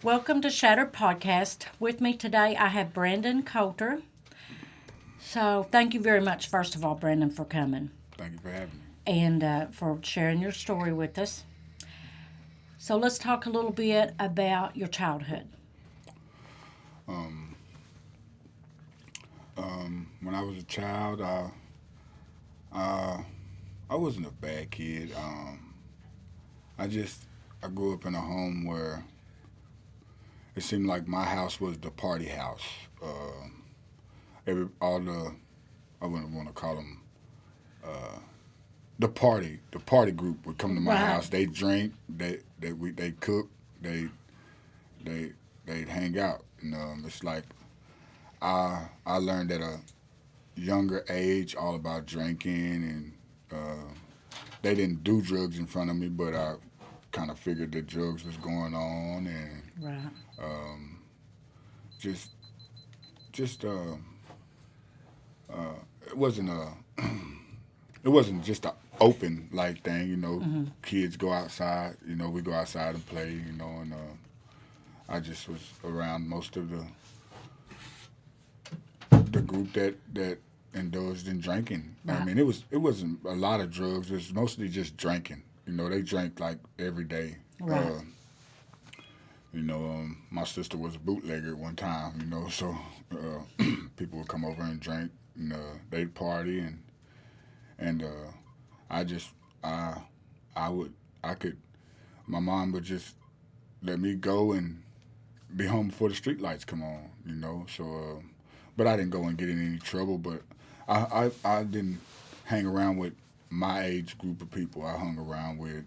Welcome to Shattered Podcast. With me today, I have Brandon Coulter. So, thank you very much, first of all, Brandon, for coming Thank you for having me. and for sharing your story with us. So, let's talk a little bit about your childhood. Um, when I was a child, uh, I wasn't a bad kid. I just I grew up in a home where it seemed like my house was the party house. Every all the I wouldn't want to call them the party group would come to my Right. house. They drink, they cook, they they they'd hang out. It's like I learned at a younger age all about drinking, and they didn't do drugs in front of me, but I kind of figured that drugs was going on, and Right. um, just just it wasn't a it wasn't just a open like thing. Mm-hmm. Kids go outside. We go outside and play. And I just was around most of the group that indulged in drinking. I Right. mean, it wasn't a lot of drugs. It was mostly just drinking. They drank like every day. Right. My sister was a bootlegger at one time. So people would come over and drink, and they'd party, and I just I I would I could my mom would just let me go and be home before the street lights come on. So but I didn't go and get in any trouble. But I didn't hang around with my age group of people. I hung around with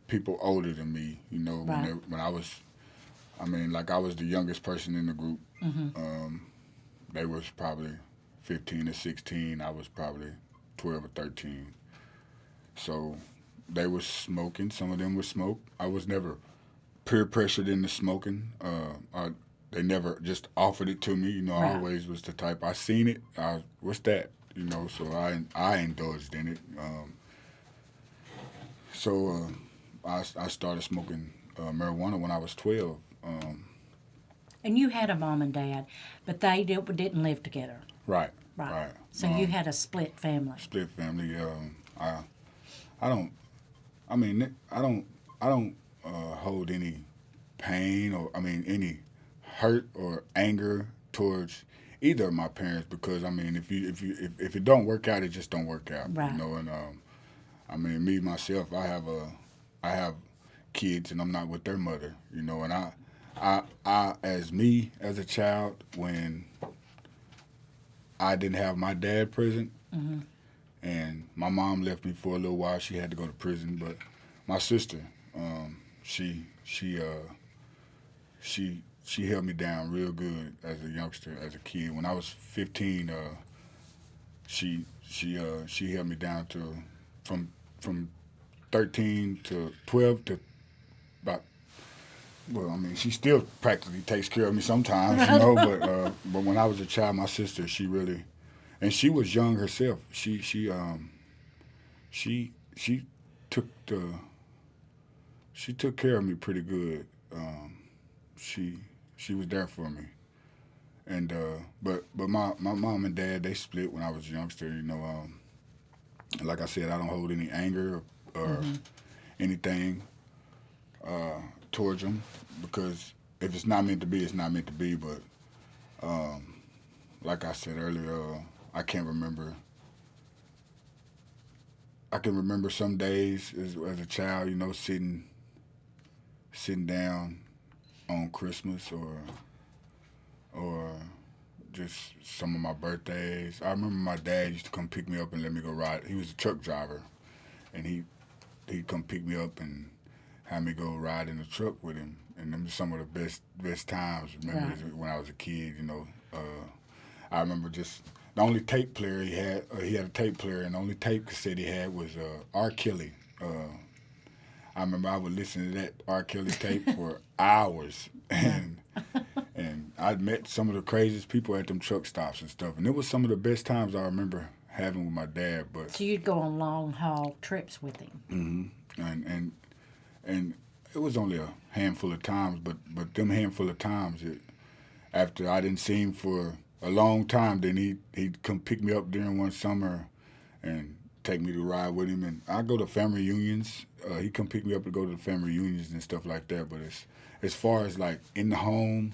people older than me. Right. When I was, I mean, like I was the youngest person in the group. Mm-hmm. Um, they was probably 15 or 16. I was probably 12 or 13. So they was smoking. Some of them would smoke. I was never peer pressured into smoking. They never just offered it to me. I Right. always was the type. I seen it. What's that? So I indulged in it. So I started smoking marijuana when I was 12. And you had a mom and dad, but they didn't live together. Right, Right. right. So you had a split family. Split family. I don't. I mean, I don't hold any pain, or I mean any hurt or anger towards either of my parents, because I mean if it don't work out, it just don't work out. Right. And I mean, me myself, I have kids, and I'm not with their mother. And I as me as a child, when I didn't have my dad present, Mm-hmm. and my mom left me for a little while. She had to go to prison, but my sister, she held me down real good as a youngster, as a kid. When I was 15, she held me down to from 13 to 12 to about. Well, I mean, she still practically takes care of me sometimes, but when I was a child, my sister, she really, and she was young herself. She took the she took care of me pretty good. She she was there for me, and but my mom and dad, they split when I was a youngster. Like I said, I don't hold any anger or Mm-hmm. anything uh, towards them, because if it's not meant to be, it's not meant to be. But like I said earlier, I can't remember. I can remember some days as a child, sitting down on Christmas, or just some of my birthdays. I remember my dad used to come pick me up and let me go ride. He was a truck driver, and he'd come pick me up and have me go ride in the truck with him. And them are some of the best times, Right. memories when I was a kid. I remember just the only tape player he had a tape player, and the only tape cassette he had was R. Kelly. I remember I would listen to that R. Kelly tape for hours, Yeah. and I'd met some of the craziest people at them truck stops and stuff, and it was some of the best times I remember having with my dad. But So you'd go on long haul trips with him. and and it was only a handful of times, but them handful of times, after I didn't see him for a long time, then he'd come pick me up during one summer and take me to ride with him. And I go to family reunions. He come pick me up to go to the family reunions and stuff like that. But as far as like in the home,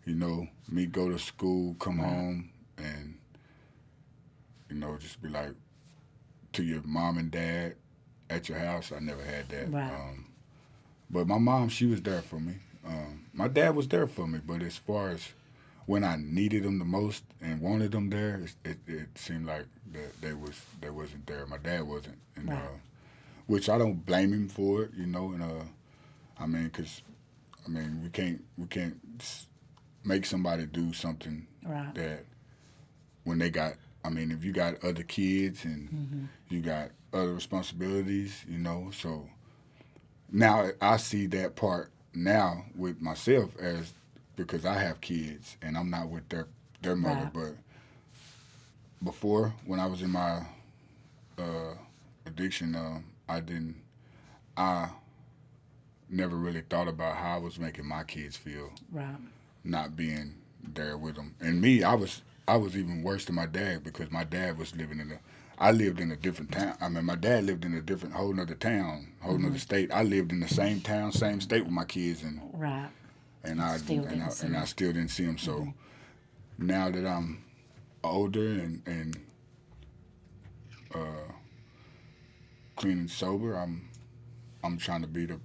me go to school, come home, and just be like to your mom and dad at your house. I never had that. Right. But my mom, she was there for me. My dad was there for me. But as far as when I needed them the most and wanted them there, it seemed like that they wasn't there. My dad wasn't, and which I don't blame him for it, And because we can't make somebody do something that when they got. If you got other kids and you got other responsibilities, so now I see that part now with myself as because I have kids and I'm not with their mother. But before, when I was in my addiction, I never really thought about how I was making my kids feel, not being there with them. And me, I was even worse than my dad because my dad was I lived in a different town. My dad lived in a different, whole nother town, whole nother state. I lived in the same town, same state with my kids, and I still didn't see him. So now that I'm older and clean and sober, I'm trying to be the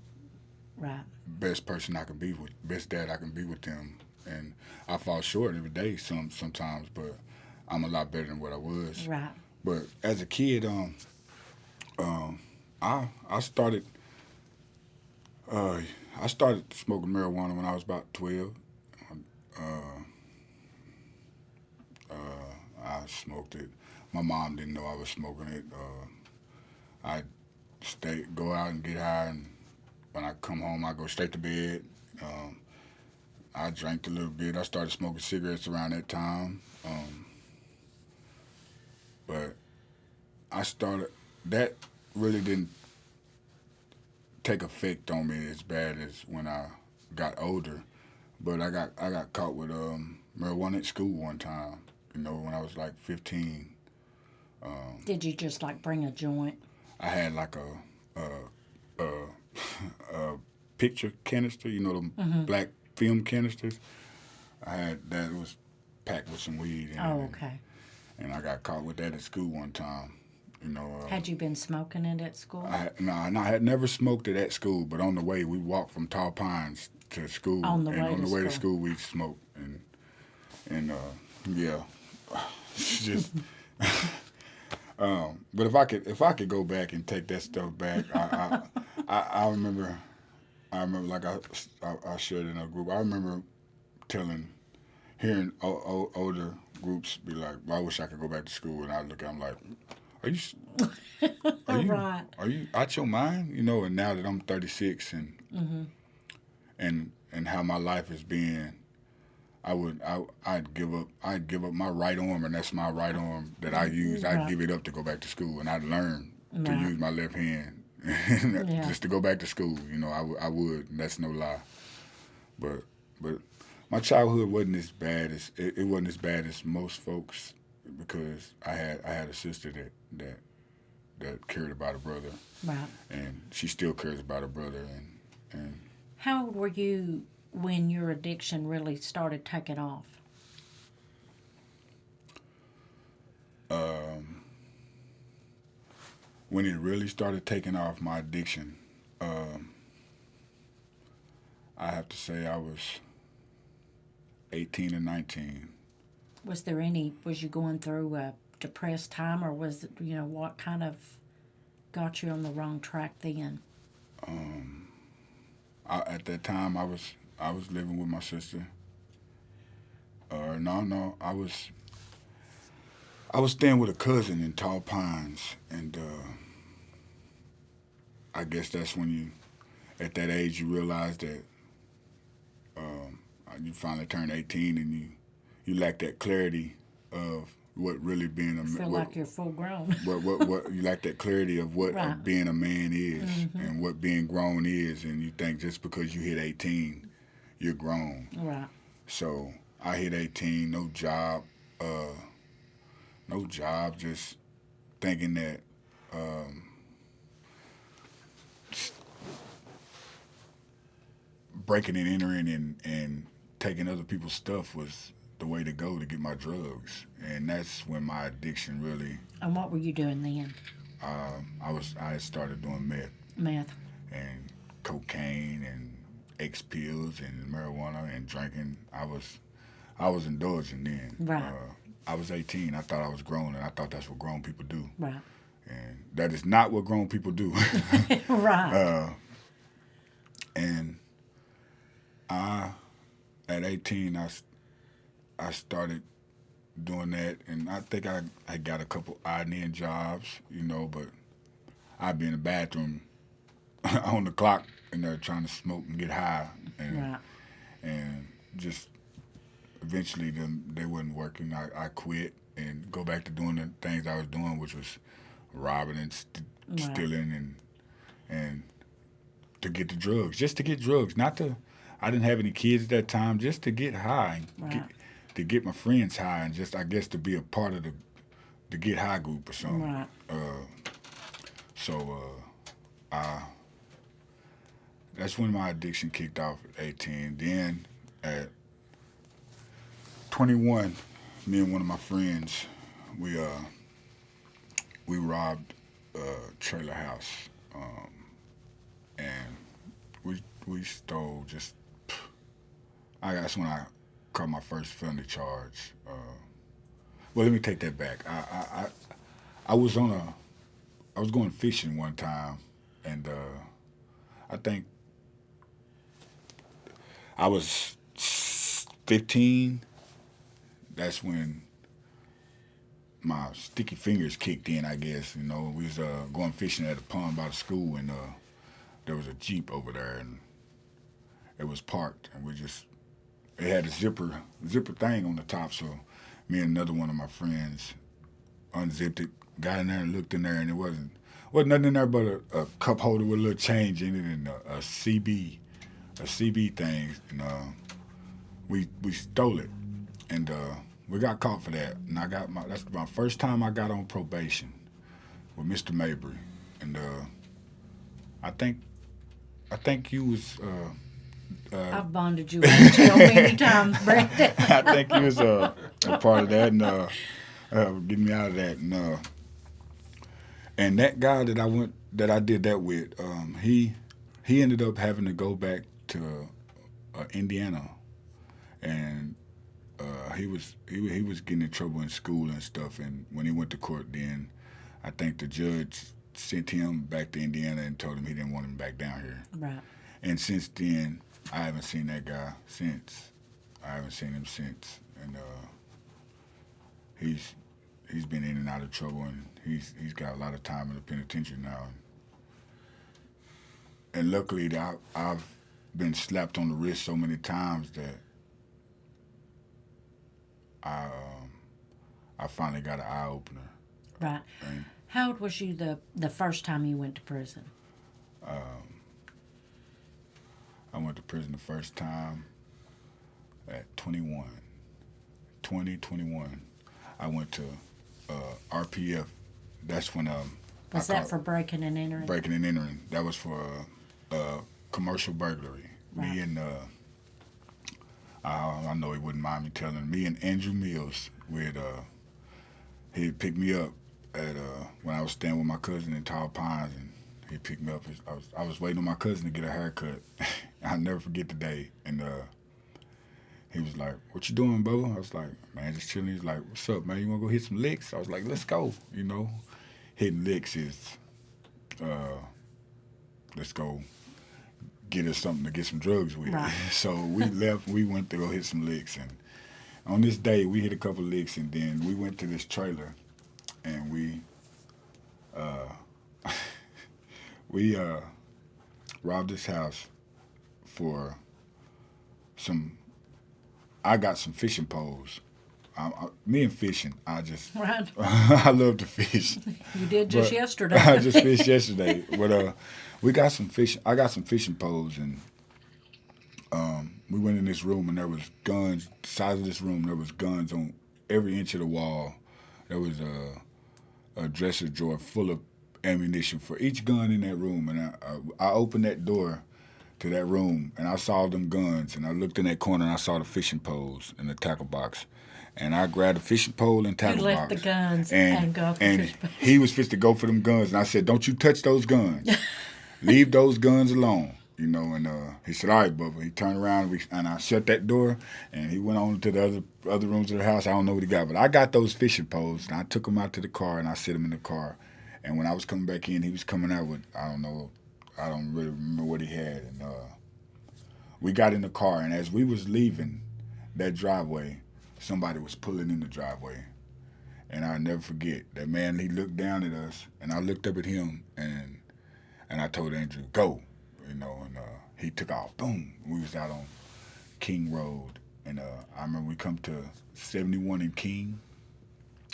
best person I can be with, best dad I can be with them. And I fall short every day sometimes, but I'm a lot better than what I was. Right. But as a kid, I started smoking marijuana when I was about 12. I smoked it. My mom didn't know I was smoking it. I go out and get high, and when I come home, I go straight to bed. I drank a little bit. I started smoking cigarettes around that time. But that really didn't take effect on me as bad as when I got older. But I got caught with marijuana at school one time, when I was like 15. Did you just like bring a joint? I had like a picture canister, the black film canisters. I had that. It was packed with some weed in it. Oh, okay. And I got caught with that at school one time. Had you been smoking it at school? I had never smoked it at school, but on the way we walked from Tall Pines to school. On the way to school we smoked, and yeah, it's just. But if I could go back and take that stuff back, I remember like I shared in a group. I remember hearing older groups be like, well, "I wish I could go back to school," and I look at them like, "Are you out your mind?" And now that I'm 36 and how my life has been, I'd give up my right arm, and that's my right arm that I use. I'd give it up to go back to school, and I'd learn to use my left hand just to go back to school. I would. And that's no lie. But my childhood wasn't as bad as it wasn't as bad as most folks because I had a sister that cared about her brother, and she still cares about her brother. And how old were you when your addiction really started taking off? When it really started taking off, my addiction, I have to say I was 18 or 19. Was you going through a depressed time, or was it, what kind of got you on the wrong track then? At that time, I was living with my sister. No, I was staying with a cousin in Tall Pines, and I guess that's when at that age, you realize that you finally turn 18 and you lack that clarity of what really being a man. Feel like you're full grown. what you lack that clarity of what being a man is and what being grown is, and you think just because you hit 18, you're grown. Right. So I hit 18, uh, no job, just thinking that um, breaking and entering and taking other people's stuff was the way to go to get my drugs, and that's when my addiction really. And what were you doing then? I had started doing meth Meth. and cocaine and X pills and marijuana and drinking. I was indulging then. Right. I was 18. I thought I was grown, and I thought that's what grown people do, Right. and that is not what grown people do. Right. And I, at 18, I started doing that, and I think I got a couple odd and end jobs, but I'd be in the bathroom on the clock and they're trying to smoke and get high, and Right. and just eventually they wasn't working. I quit and go back to doing the things I was doing, which was robbing and Right. stealing and to get the drugs, just to get drugs, not to. I didn't have any kids at that time, just to get high, and Right. to get my friends high, and just I guess to be a part of the get high group or something. Right. So that's when my addiction kicked off at 18. Then at 21, me and one of my friends, we robbed a trailer house, and we stole just. That's when I caught my first felony charge. Well, let me take that back. I was I was going fishing one time, and I think I was 15. That's when my sticky fingers kicked in, I guess. We was going fishing at a pond by the school, and there was a Jeep over there, and it was parked, and it had a zipper thing on the top, so me and another one of my friends unzipped it, got in there and looked in there, and it wasn't nothing in there but a cup holder with a little change in it and a CB thing, and we stole it, and we got caught for that, and that's my first time I got on probation with Mr. Mabry, and I think you was. I've bonded you in jail many times, Brandon. I think he was a part of that, and getting me out of that, and that guy that I did that with, he ended up having to go back to Indiana, and he was getting in trouble in school and stuff, and when he went to court, then I think the judge sent him back to Indiana and told him he didn't want him back down here. Right. And since then, I haven't seen that guy since. I haven't seen him since, and he's been in and out of trouble, and he's got a lot of time in the penitentiary now. And luckily, I've been slapped on the wrist so many times that I finally got an eye opener. Right. And How old was you the first time you went to prison? I went to prison the first time at 21. 21. I went to RPF. That's when Was that for breaking and entering? breaking and entering. That was for commercial burglary. Right. Me and I know he wouldn't mind me telling. Me and Andrew Mills, he picked me up at when I was staying with my cousin in Tall Pines, and he picked me up. I was waiting on my cousin to get a haircut. I'll never forget the day, and he was like, "What you doing, Bubba?" I was like, "Man, just chilling." He's like, "What's up, man? You want to go hit some licks?" I was like, "Let's go." Hitting licks is, let's go get us something to get some drugs with. Right. So we left. We went to go hit some licks, and on this day we hit a couple licks, and then we went to this trailer, and we robbed this house for some. I got some fishing poles, me and fishing, Right. I love to fish. You did just But yesterday. I just fished yesterday. But we got some fish. I got some fishing poles, and we went in this room, and there was guns. The size of this room, there was guns on every inch of the wall. There was a dresser drawer full of ammunition for each gun in that room, and I opened that door to that room, and I saw them guns, and I looked in that corner, and I saw the fishing poles in the tackle box, and I grabbed the fishing pole and You tackle left box, the guns and go for the and fish bowl. he was fit to go for them guns, and I said, "Don't you touch those guns, leave those guns alone." You know, and he said, "All right, Bubba." He turned around, and I shut that door, and he went on to the other rooms of the house. I don't know what he got, but I got those fishing poles, and I took them out to the car, and I set them in the car. And when I was coming back in, he was coming out with, I don't know, I don't really remember what he had. And we got in the car, and as we was leaving that driveway, somebody was pulling in the driveway. And I'll never forget that man. He looked down at us, and I looked up at him, and I told Andrew, "Go," you know. And he took off. Boom. We was out on King Road, and I remember we come to 71 in King,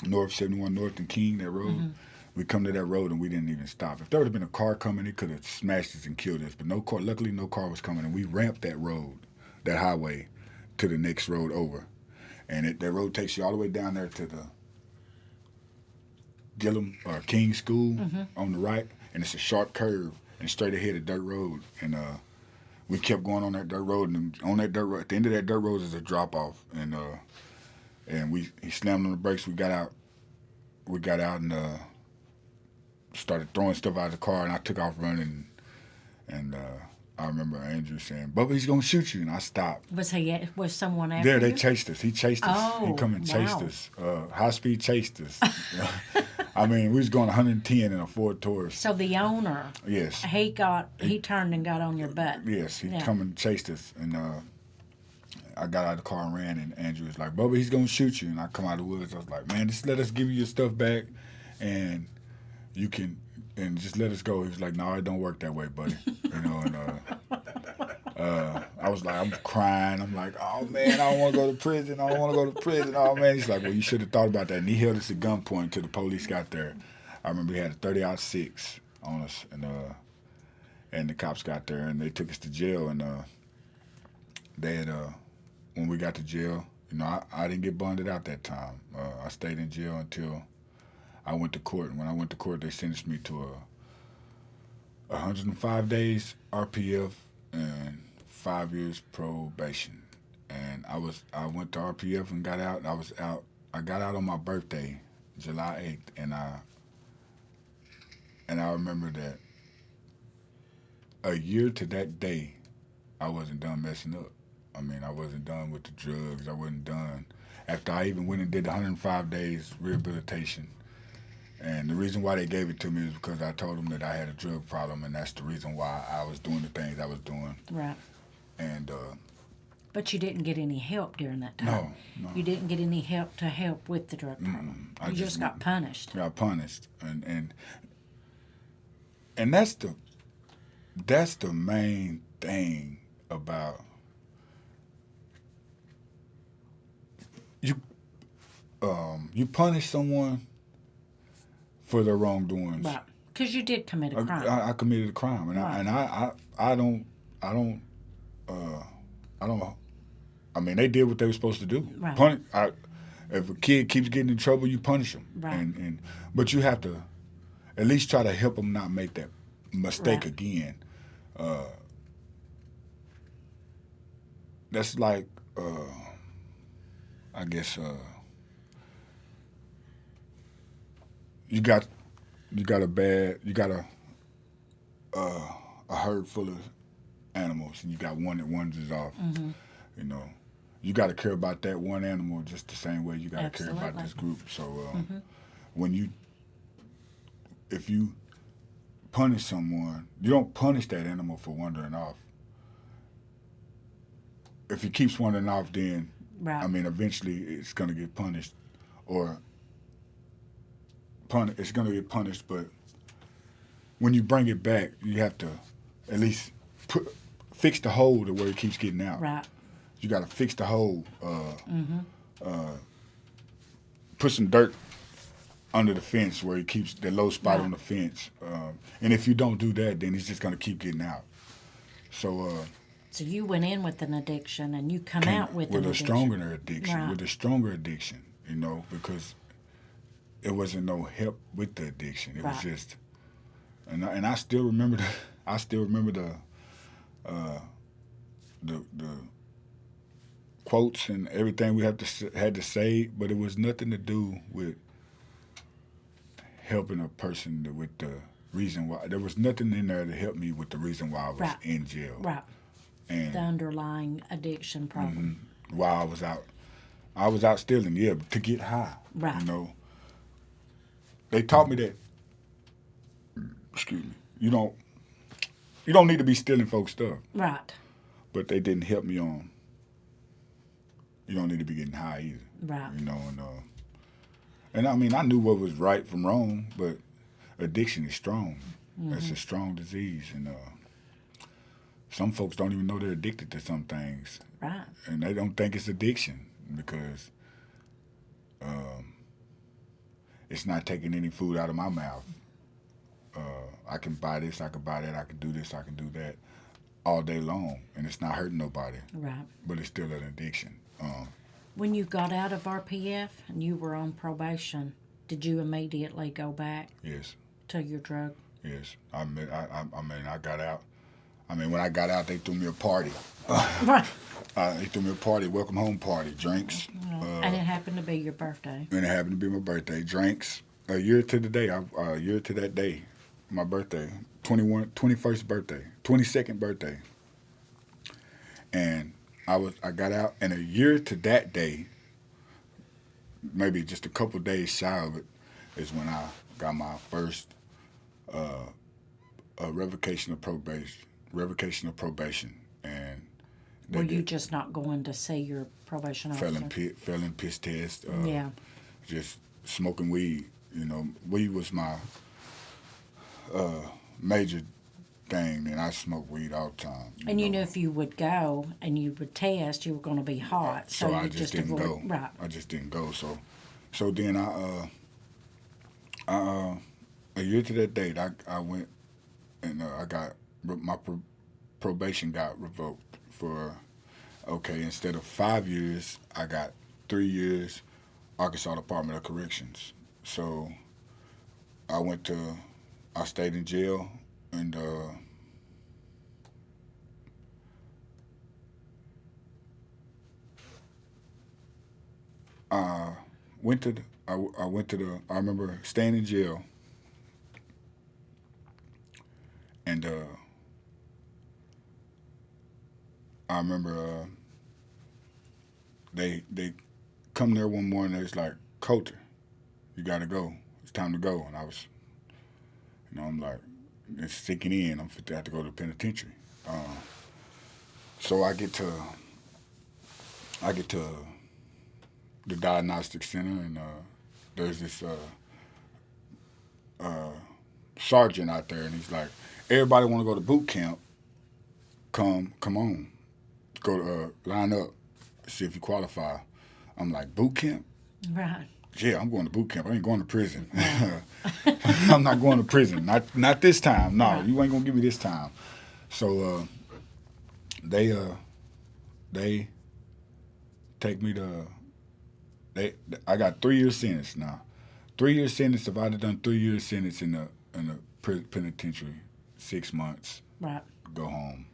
North 71 North and King. That road. Mm-hmm. We come to that road, and we didn't even stop. If there would have been a car coming, it could have smashed us and killed us. But no car. Luckily, no car was coming, and we ramped that road, that highway, to the next road over, and that road takes you all the way down there to the Gillum or King School on the right, and it's a sharp curve and straight ahead a dirt road. And we kept going on that dirt road, and on that dirt road, at the end of that dirt road is a drop off, and he slammed on the brakes. We got out and started throwing stuff out of the car, and I took off running, and I remember Andrew saying, "Bubba, he's gonna shoot you," and I stopped. Was someone after There, they you? chased us. He chased us. Oh, he come and chased wow. us. High speed chased us. I mean, we was going 110 in a Ford Taurus. So the owner, Yes. he turned and got on your butt. Yes, he Yeah. come and chased us, and I got out of the car and ran, and Andrew was like, "Bubba, he's gonna shoot you," and I come out of the woods. I was like, "Man, just let us give you your stuff back, and you can, and just let us go." He was like, "No, it don't work that way, buddy." You know, and I was like, I'm crying. I'm like, "Oh man, I don't want to go to prison. I don't want to go to prison." Oh man, he's like, "Well, you should have thought about that." And he held us at gunpoint until the police got there. I remember he had a 30-06 on us, and the cops got there, and they took us to jail, and they had when we got to jail, you know, I didn't get bonded out that time. I stayed in jail until I went to court, and when I went to court, they sentenced me to 105 days RPF and 5 years probation. And I went to RPF and got out. I got out on my birthday, July 8th, and I remember that a year to that day, I wasn't done messing up. I mean, I wasn't done with the drugs. I wasn't done. After I even went and did 105 days rehabilitation. And the reason why they gave it to me is because I told them that I had a drug problem, and that's the reason why I was doing the things I was doing. Right. And But you didn't get any help during that time. No. You didn't get any help to help with the drug problem. You just got punished. Got punished, and that's the main thing about you. You punish someone for their wrongdoings. Right. Because you did commit a crime. I committed a crime, and Right. I don't. I mean, they did what they were supposed to do. Right. If a kid keeps getting in trouble, you punish them. Right. But you have to at least try to help them not make that mistake Right. again. That's like, I guess, you got a herd full of animals, and you got one that wanders off. Mm-hmm. You know, you got to care about that one animal just the same way you got to care about Absolutely. this group. So if you punish someone, you don't punish that animal for wandering off. If he keeps wandering off, then Right. I mean, eventually it's gonna get punished, or it's gonna get punished. But when you bring it back, you have to at least fix the hole to where it keeps getting out. Right. You got to fix the hole. put some dirt under the fence where he keeps the low spot Right. on the fence. And if you don't do that, then he's just going to keep getting out. So So you went in with an addiction and you come came out with with an a addiction. stronger addiction, Right. with a stronger addiction, you know, because it wasn't no help with the addiction. It was Right. just, and I still remember the quotes and everything we had to say, but it was nothing to do with helping a person with the reason why. There was nothing in there to help me with the reason why I was Right. in jail. Right. And The underlying addiction problem. while I was out stealing, yeah, to get high. Right. You know, they taught me that. Excuse me. You don't need to be stealing folks' stuff, Right. but they didn't help me on. You don't need to be getting high either. Right. You know, and I mean I knew what was right from wrong, but addiction is strong. It's a strong disease, and some folks don't even know they're addicted to some things, Right. and they don't think it's addiction because it's not taking any food out of my mouth. I can buy this, I can buy that, I can do this, I can do that all day long, and it's not hurting nobody, Right. but it's still an addiction. When you got out of RPF and you were on probation, did you immediately go back Yes, to your drug? yes. I mean, I got out. I mean, when I got out, they threw me a party. Right. They threw me a party, welcome home party, drinks. And it happened to be your birthday. And it happened to be my birthday. Drinks. A year to the day, a year to that day, my birthday, 21st birthday, 22nd birthday. And I got out, and a year to that day, maybe just a couple days shy of it, is when I got my first revocation of probation, and Were you just not going to see your probation officer? felon piss test. Yeah. Just smoking weed. You know, weed was my major thing, and I smoked weed all the time. And you knew if you would go and you would test, you were going to be hot. So I you just didn't go. Right. I just didn't go. So then a year to that date, I went and I got my probation got revoked for instead of 5 years, I got 3 years, Arkansas Department of Corrections. So I stayed in jail, and I remember staying in jail, and I remember they come there one morning. It's like, Coulter, you gotta go. It's time to go. And I was, I'm like, it's sinking in. I'm fit to have to go to the penitentiary. So I get to the diagnostic center, and there's this sergeant out there, and he's like, everybody want to go to boot camp. Come on, go to line up, see if you qualify. I'm like, boot camp? Right. Yeah, I'm going to boot camp. I ain't going to prison. I'm not going to prison. Not this time. No, Right. You ain't gonna give me this time. So they take me to. I got 3 year sentence now. 3 year sentence. If I'd have done 3 year sentence in the penitentiary, 6 months, Right. go home.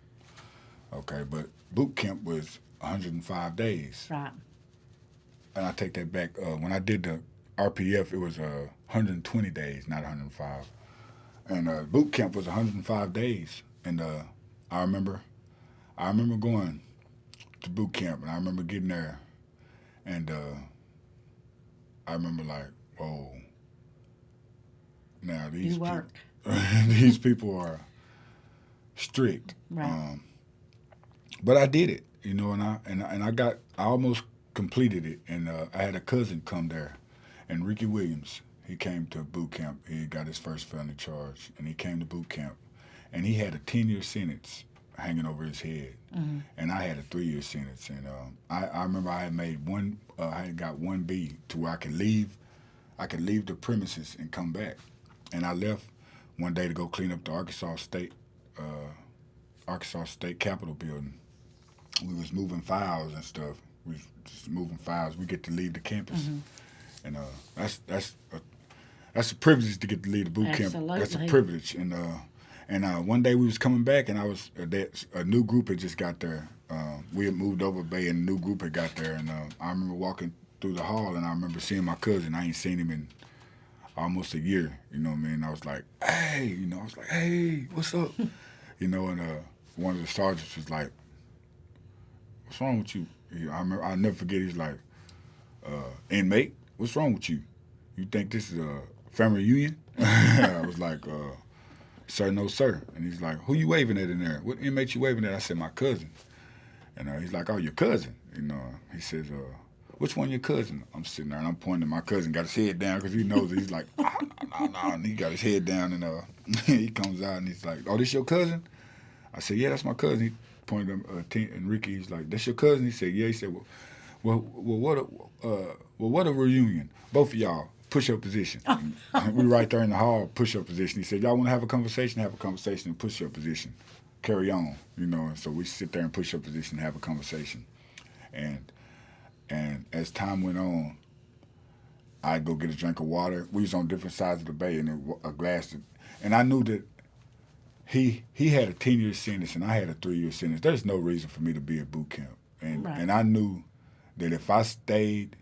Okay, but boot camp was 105 days. Right. And I take that back. When I did the RPF, it was 120 days, not 105. And boot camp was 105 days. And I remember going to boot camp, and I remember getting there, and I remember like, whoa. Now these You work. these people are strict. Right. But I did it, and I almost completed it. And I had a cousin come there, and Ricky Williams. He came to boot camp. He got his first felony charge, and he came to boot camp, and he had a 10-year sentence hanging over his head, and I had a 3-year sentence. And I remember I had made one. I had got 1B to where I could leave. I could leave the premises and come back. And I left one day to go clean up the Arkansas State Capitol building. We was moving files and stuff. We was just moving files. We get to leave the campus, and that's a privilege to get to leave the boot camp. Absolutely. That's a privilege. And one day we was coming back, and a new group had just got there. We had moved over Bay, and a new group had got there. And I remember walking through the hall, and I remember seeing my cousin. I ain't seen him in almost a year. You know what I mean? I was like, hey, hey, what's up? And one of the sergeants was like, what's wrong with you? I'll never forget. He's like, inmate, what's wrong with you? You think this is a family reunion? I was like, sir, no, sir. And he's like, who you waving at in there? What inmate you waving at? I said, my cousin. And he's like, oh, your cousin? He says, which one your cousin? I'm sitting there and I'm pointing at my cousin, got his head down because he knows it. He's like, no. And he got his head down and he comes out and he's like, oh, this your cousin? I said, yeah, that's my cousin. He pointed at Enrique. He's like, that's your cousin? He said, yeah. He said, well, what a reunion. Both of y'all, push-up position. We right there in the hall, push-up position. He said, y'all want to have a conversation in push-up position. Carry on, And so we sit there in push-up position and have a conversation. And as time went on, I'd go get a drink of water. We was on different sides of the bay, and a glass. And I knew that he had a 10-year sentence and I had a 3-year sentence. There's no reason for me to be at boot camp. And I knew that if I stayed,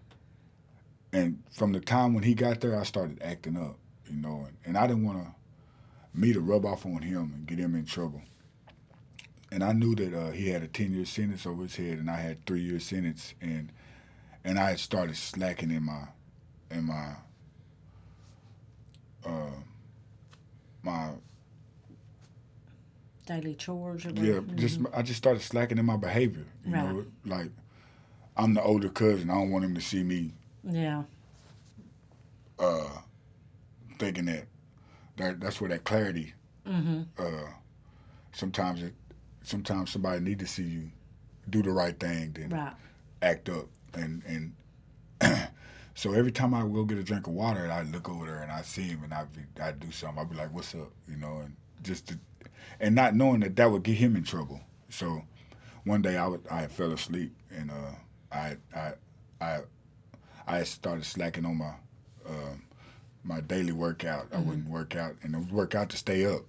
and from the time when he got there, I started acting up, and I didn't want me to rub off on him and get him in trouble. And I knew that he had a 10-year sentence over his head, and I had 3-year sentence, and I had started slacking in my daily chores. I just started slacking in my behavior. Like I'm the older cousin. I don't want him to see me. Yeah. Thinking that's where that clarity. Sometimes somebody need to see you do the right thing, then act up, and so every time I go get a drink of water, I look over there and I see him and I do something. I'd be like, "What's up?" And not knowing that would get him in trouble. So one day I fell asleep and I started slacking on my daily workout. I wouldn't work out, and it would work out to stay up.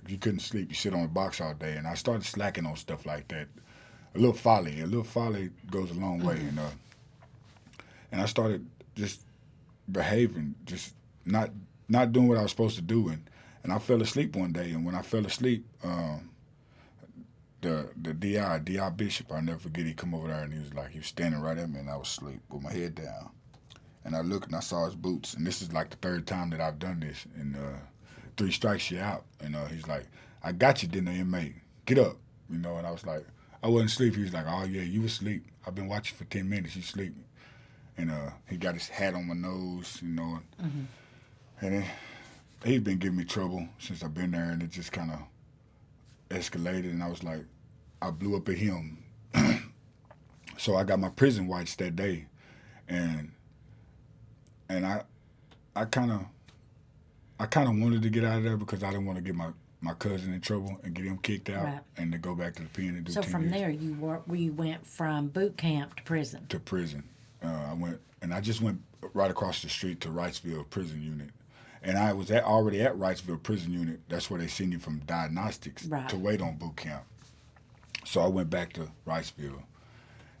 You couldn't sleep. You sit on the box all day, and I started slacking on stuff like that. A little folly goes a long way, and I started just behaving, just not doing what I was supposed to do, and I fell asleep one day. And when I fell asleep, the DI Bishop, I'll never forget, he come over there and he was standing right at me, and I was asleep with my head down. And I looked and I saw his boots, and this is like the third time that I've done this, and 3 strikes you out. And he's like, I got you, didn't I, inmate? Get up. And I was like, I wasn't asleep. He was like, oh yeah, you was asleep. I've been watching for 10 minutes, you sleep. And he got his hat on my nose, and he's been giving me trouble since I've been there, and it just kind of escalated, and I was like, I blew up at him. So I got my prison whites that day, and I kind of wanted to get out of there because I didn't want to get my cousin in trouble and get him kicked out and to go back to the pen and do 10 years. So from there, we went from boot camp to prison. To prison. I just went right across the street to Wrightsville Prison Unit. And I was already at Wrightsville Prison Unit. That's where they send you from diagnostics to wait on boot camp. So I went back to Wrightsville,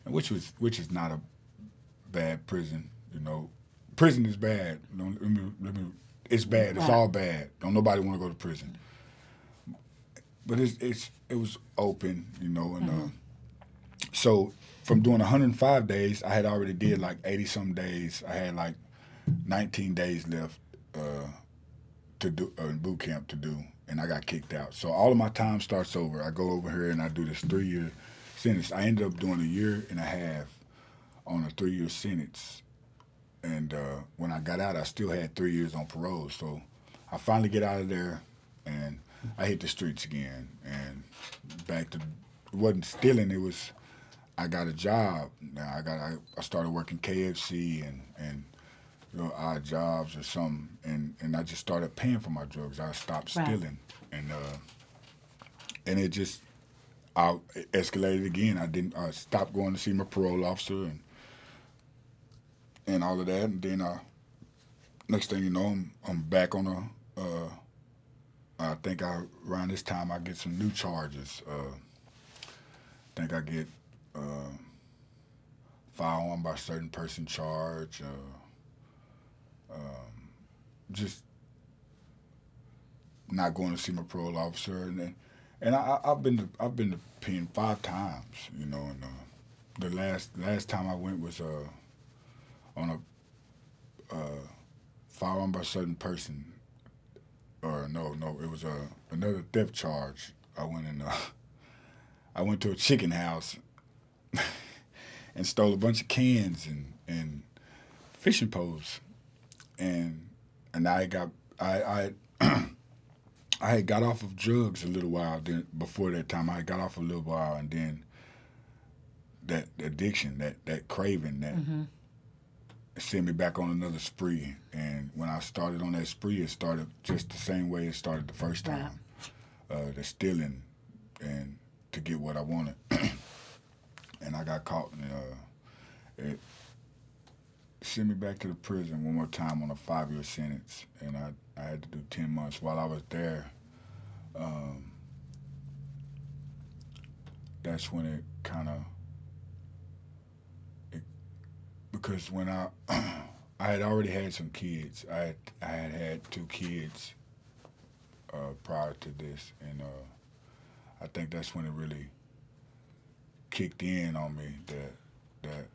which is not a bad prison. Prison is bad. It's bad. It's all bad. Don't nobody want to go to prison. But it was open, and so from doing 105 days, I had already did like 80-some days. I had like 19 days left to do boot camp to do, and I got kicked out. So all of my time starts over. I go over here and I do this 3-year sentence. I ended up doing 1.5 years on a 3-year sentence, and when I got out, I still had 3 years on parole. So I finally get out of there, and I hit the streets again, and back it wasn't stealing. It was I got a job. Now I started working KFC and odd jobs or something, and I just started paying for my drugs. I stopped Right. stealing, and it just I escalated again. I stopped going to see my parole officer and all of that, and then next thing you know, I'm back on a. I think around this time I get some new charges. I think I get firearm by certain person charge. Just not going to see my parole officer, and I've been to pen 5 times, and the last time I went was on a firearm by certain person, or no, it was another theft charge. I went to a chicken house and stole a bunch of cans and fishing poles, and I got I I had got off of drugs a little while. Then before that time, I had got off a little while, and then that addiction, that craving, that Mm-hmm. sent me back on another spree. And when I started on that spree, it started just the same way it started the first Right. time, the stealing, and to get what I wanted. And I got caught, and it sent me back to the prison one more time on a 5-year sentence, and I had to do 10 months. While I was there, um, that's when it kind of, because when I had already had some kids. I had 2 kids prior to this, and I think that's when it really kicked in on me that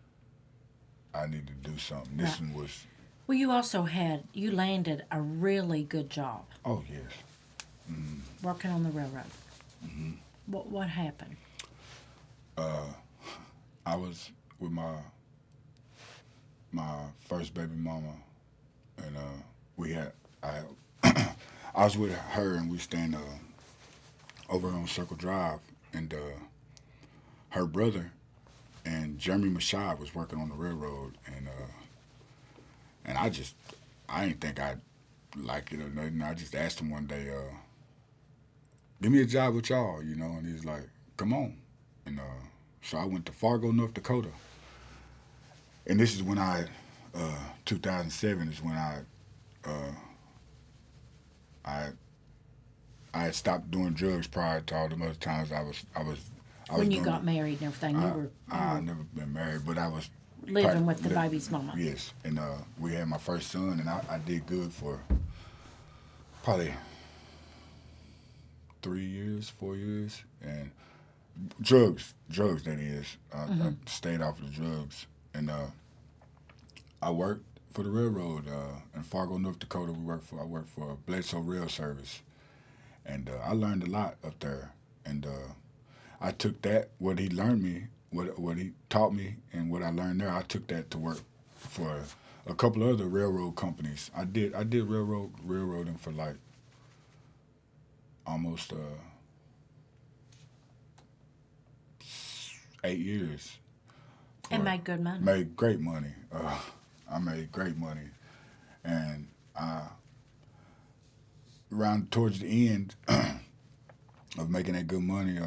I need to do something. This Right. one was, Well, you landed a really good job oh yes. Mm, working on the railroad. hmm What happened? uh, I was with my first baby mama, and we had I I was with her, and we stand over on Circle Drive, and her brother and Jeremy Mashai was working on the railroad, and I didn't think I'd like it or nothing. I just asked him one day, "Give me a job with y'all," and he's like, "Come on," and so I went to Fargo, North Dakota, and this is when 2007 is when uh, I I had stopped doing drugs prior to all the other times I was When you doing got it. married and everything, you I were I never been married, but I was living with the li- baby's mama. yes, and we had my first son, and I did good for probably 3 years, 4 years, and drugs that is. I Mm-hmm. stayed off the drugs, and I worked for the railroad in Fargo, North Dakota. I worked for Bledsoe Rail Service, and I learned a lot up there, and I took that what he learned me, what he taught me, and what I learned there. I took that to work for a couple of other railroad companies. I did railroading for like almost 8 years. And For made good money. made great money. I made great money, and around towards the end of making that good money,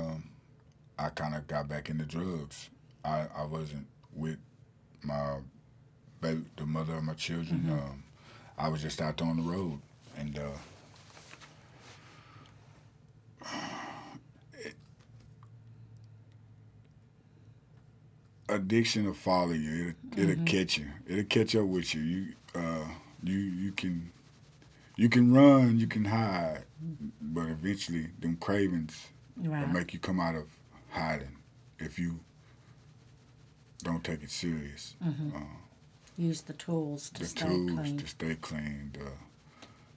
I kind of got back into drugs. I wasn't with my baby, the mother of my children. Mm-hmm. I was just out there on the road, and addiction will follow you. It'll Mm-hmm. catch you. It'll catch up with you. You you can run, you can hide, but eventually them cravings will Right. make you come out of hiding if you don't take it serious. Mm-hmm. Uh, Use the tools to the stay tools clean. to stay clean.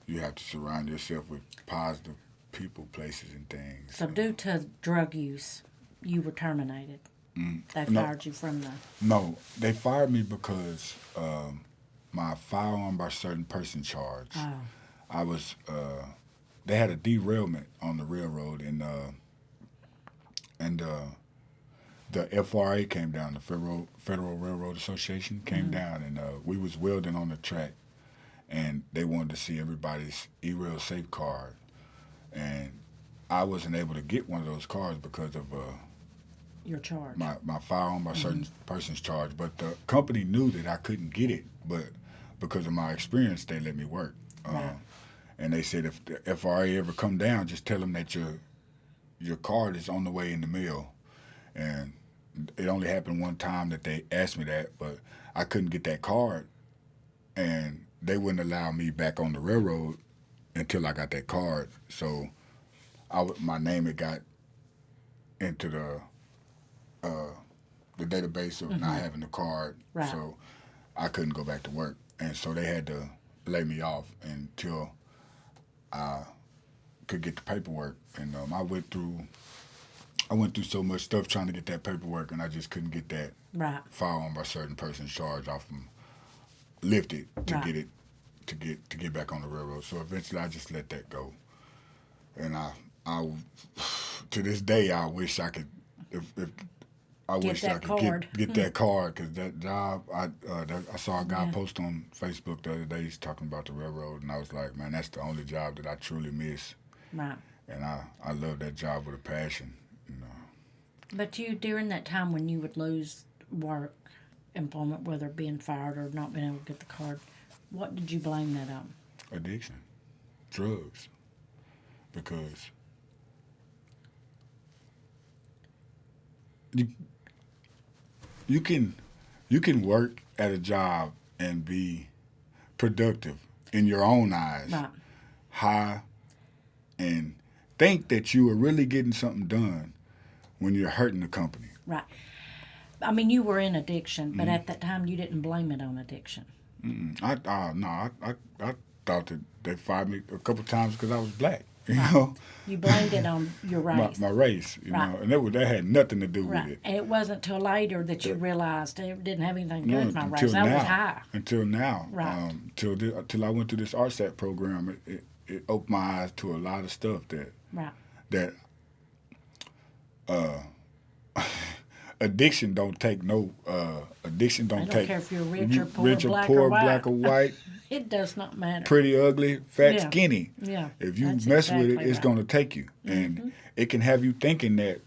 You have to surround yourself with positive people, places, and things. So, due to drug use, you were terminated. Mm, They no, fired you from the. no, they fired me because my firearm by certain person charge. Oh. I was they had a derailment on the railroad, and and the FRA came down, the Federal Railroad Association came down, and we was welding on the track, and they wanted to see everybody's E-Rail Safe card, and I wasn't able to get one of those cards because of Your charge. my firearm by certain person's charge, but the company knew that I couldn't get it, but because of my experience, they let me work. Right. And they said if the FRA ever come down, just tell them that your card is on the way in the mail. And it only happened one time that they asked me that, but I couldn't get that card, and they wouldn't allow me back on the railroad until I got that card. So my name had got into the database of not having the card, Right. so I couldn't go back to work, and so they had to lay me off until I could get the paperwork. And I went through so much stuff trying to get that paperwork, and I just couldn't get that Right. firearm by certain person's charge off them lifted to Right. get it to get back on the railroad. So eventually, I just let that go, and I to this day I wish I could if I Get wish that I could card. get that card, because that job I saw a guy Yeah. post on Facebook the other day. He's talking about the railroad, and I was like, man, that's the only job that I truly miss, Right. and I love that job with a passion. You know. But you, during that time when you would lose work, employment, whether being fired or not being able to get the card, what did you blame that on? Addiction, drugs, because you can work at a job and be productive in your own eyes, Right. high, and think that you are really getting something done when you're hurting the company. Right. I mean, you were in addiction, but Mm-hmm. at that time you didn't blame it on addiction. I thought that they fired me a couple times because I was black. You Right. know, You blamed it on your race. my race. You Right. know, and that had nothing to do with Right. it. And it wasn't till later that you That- realized it didn't have anything to do No, with my until race. I was now. high. Until now. Right. Till I went through this RSAT program, it opened my eyes to a lot of stuff Right. that addiction don't take no addiction I don't don't take care if you're rich or poor, black poor, or white. black or white, It does not matter. pretty, ugly, fat, Yeah. skinny. Yeah. If you That's mess with it, exactly it's right. going to take you, and it can have you thinking that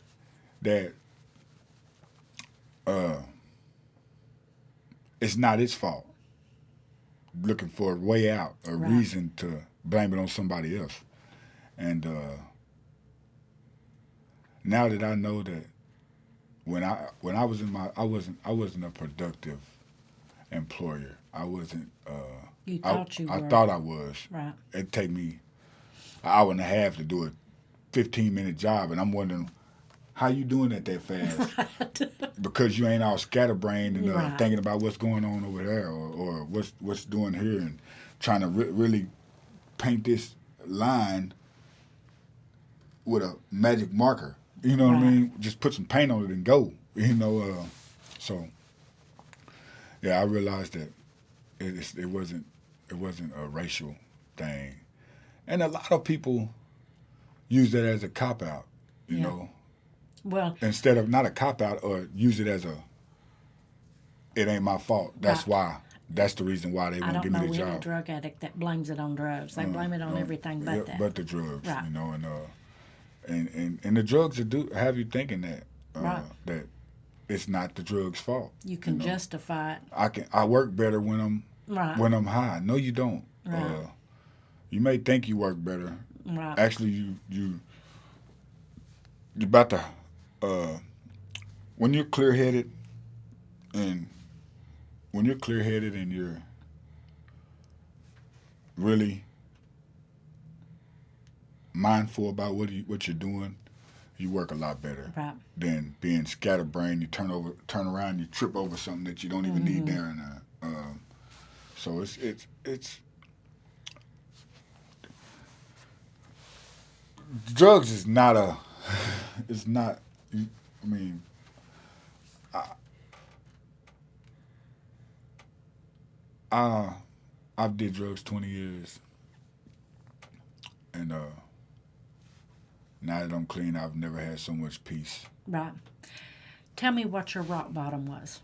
it's not its fault. Looking for a way out, a Right. reason to blame it on somebody else, and now that I know that when I was in my I wasn't a productive employer. I wasn't. You thought you I were. thought I was. Right. It'd take me an hour and a half to do a 15-minute job, and I'm wondering how you doing that fast. Right. Because you ain't all scatterbrained and Right. thinking about what's going on over there, or what's doing here, and trying to really paint this line with a magic marker. You know what I Right. mean? Just put some paint on it and go. You know, so yeah, I realized that it wasn't a racial thing, and a lot of people use that as a cop out. You Yeah. know, Well, instead of not a cop out, or use it as it ain't my fault. That's Right. why. That's the reason why they I won't don't give me know the any job. drug addict that blames it on drugs. They blame it on No, everything but yeah, that. but the drugs. Right. You know, and the drugs that have you thinking that Right. that it's not the drugs' fault. You can know. justify it. I work better when I'm high. No, you don't. Right. You may think you work better. Right. Actually, you about to when you're clear headed and you're really mindful about what you're doing, you work a lot better Right. than being scatterbrained. You turn around, you trip over something that you don't even need there, and so it's drugs is not a it's not. I mean, I've did drugs 20 years, and Now that I'm clean, I've never had so much peace. Right. Tell me what your rock bottom was.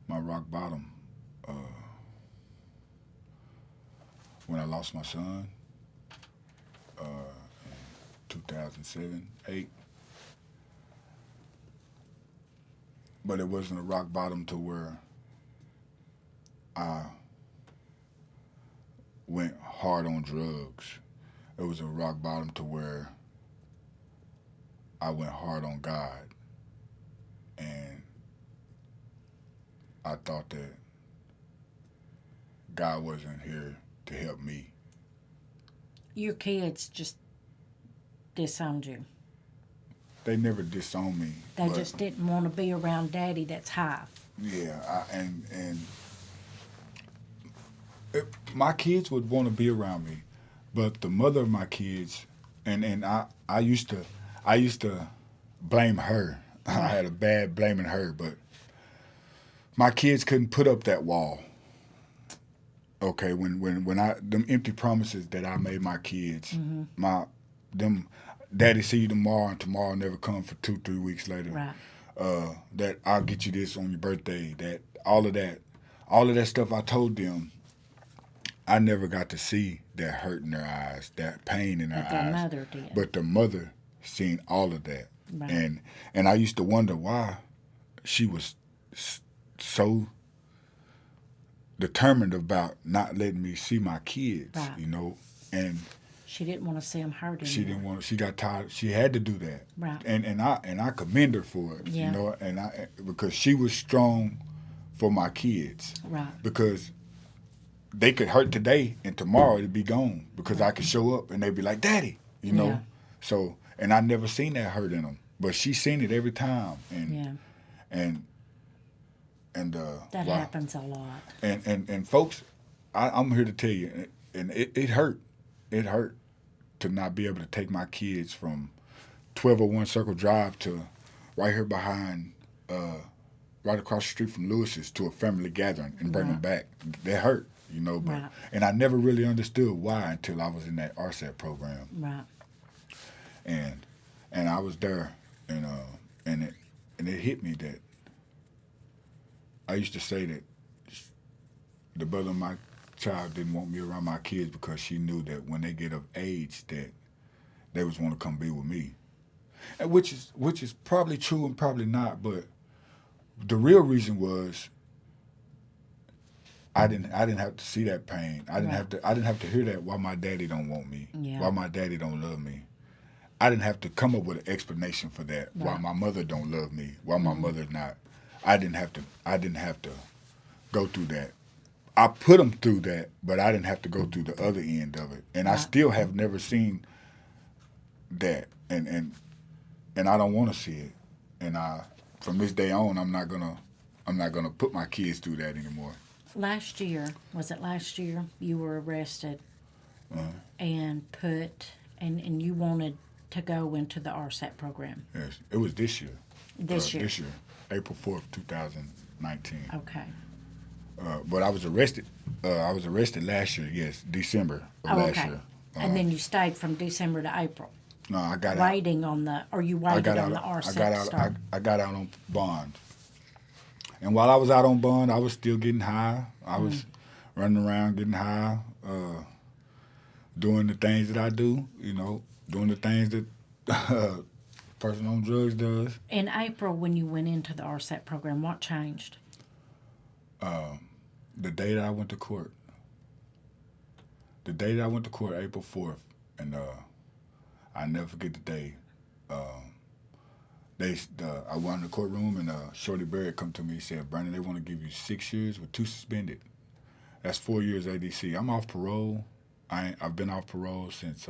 My rock bottom, when I lost my son, in 2007, 8. But it wasn't a rock bottom to where I went hard on drugs. It was a rock bottom to where I went hard on God. And I thought that God wasn't here to help me. Your kids just disowned you. They never disowned me. They just didn't want to be around Daddy that's high. Yeah, my kids would want to be around me, but the mother of my kids, and I used to blame her. I had a bad blaming her, but my kids couldn't put up that wall. Okay, when I them empty promises that I made my kids, them Daddy see you tomorrow and tomorrow never come for 2-3 weeks later. Right. That I'll get you this on your birthday. That all of that stuff I told them, I never got to see that hurt in their eyes, that pain in their But eyes. their mother did. But the mother seen all of that, Right. and I used to wonder why she was so determined about not letting me see my kids, Right. you know, and She didn't want to see them hurt anymore. she didn't want. She got tired. She had to do that, Right. and I commend her for it, Yeah. you know, because she was strong for my kids, Right. because they could hurt today and tomorrow it'd be gone because I could show up and they'd be like, Daddy, you know. Yeah. So, and I never seen that hurt in them, but she seen it every time, Yeah. and That wow. happens a lot. And folks, I'm here to tell you, and it hurt. It hurt to not be able to take my kids from 1201 Circle Drive to right here behind, right across the street from Lewis's to a family gathering and bring them back. That hurt, you know. But and I never really understood why until I was in that RSAT program. Right. And I was there, and it hit me that I used to say that the brother of my child didn't want me around my kids because she knew that when they get of age that they was want to come be with me, and which is probably true and probably not, but the real reason was I didn't have to see that pain. I didn't have to hear that why my daddy don't want me, why my daddy don't love me. I didn't have to come up with an explanation for that. Why my mother don't love me, why my mother not. I didn't have to go through that. I put them through that, but I didn't have to go through the other end of it. And I still have never seen that, and I don't want to see it. And from this day on, I'm not gonna put my kids through that anymore. Last year, you were arrested and and you wanted to go into the RSAT program. Yes, it was this year. This year, April 4th, 2019. Okay. But I was arrested. I was arrested last year. Yes, December of last year. And then you stayed from December to April. No, I got out. Waiting on the, or you waited on the RSAT start? I got out on bond. And while I was out on bond, I was still getting high. I was running around getting high, doing the things that I do, you know, doing the things that person on drugs does. In April, when you went into the RSAT program, what changed? The day that I went to court. The day that I went to court, April 4th, and I never forget the day. I went in the courtroom, and Shorty Barrett come to me and said, Brandon, they want to give you 6 years with 2 suspended. That's 4 years ADC. I'm off parole. I've been off parole since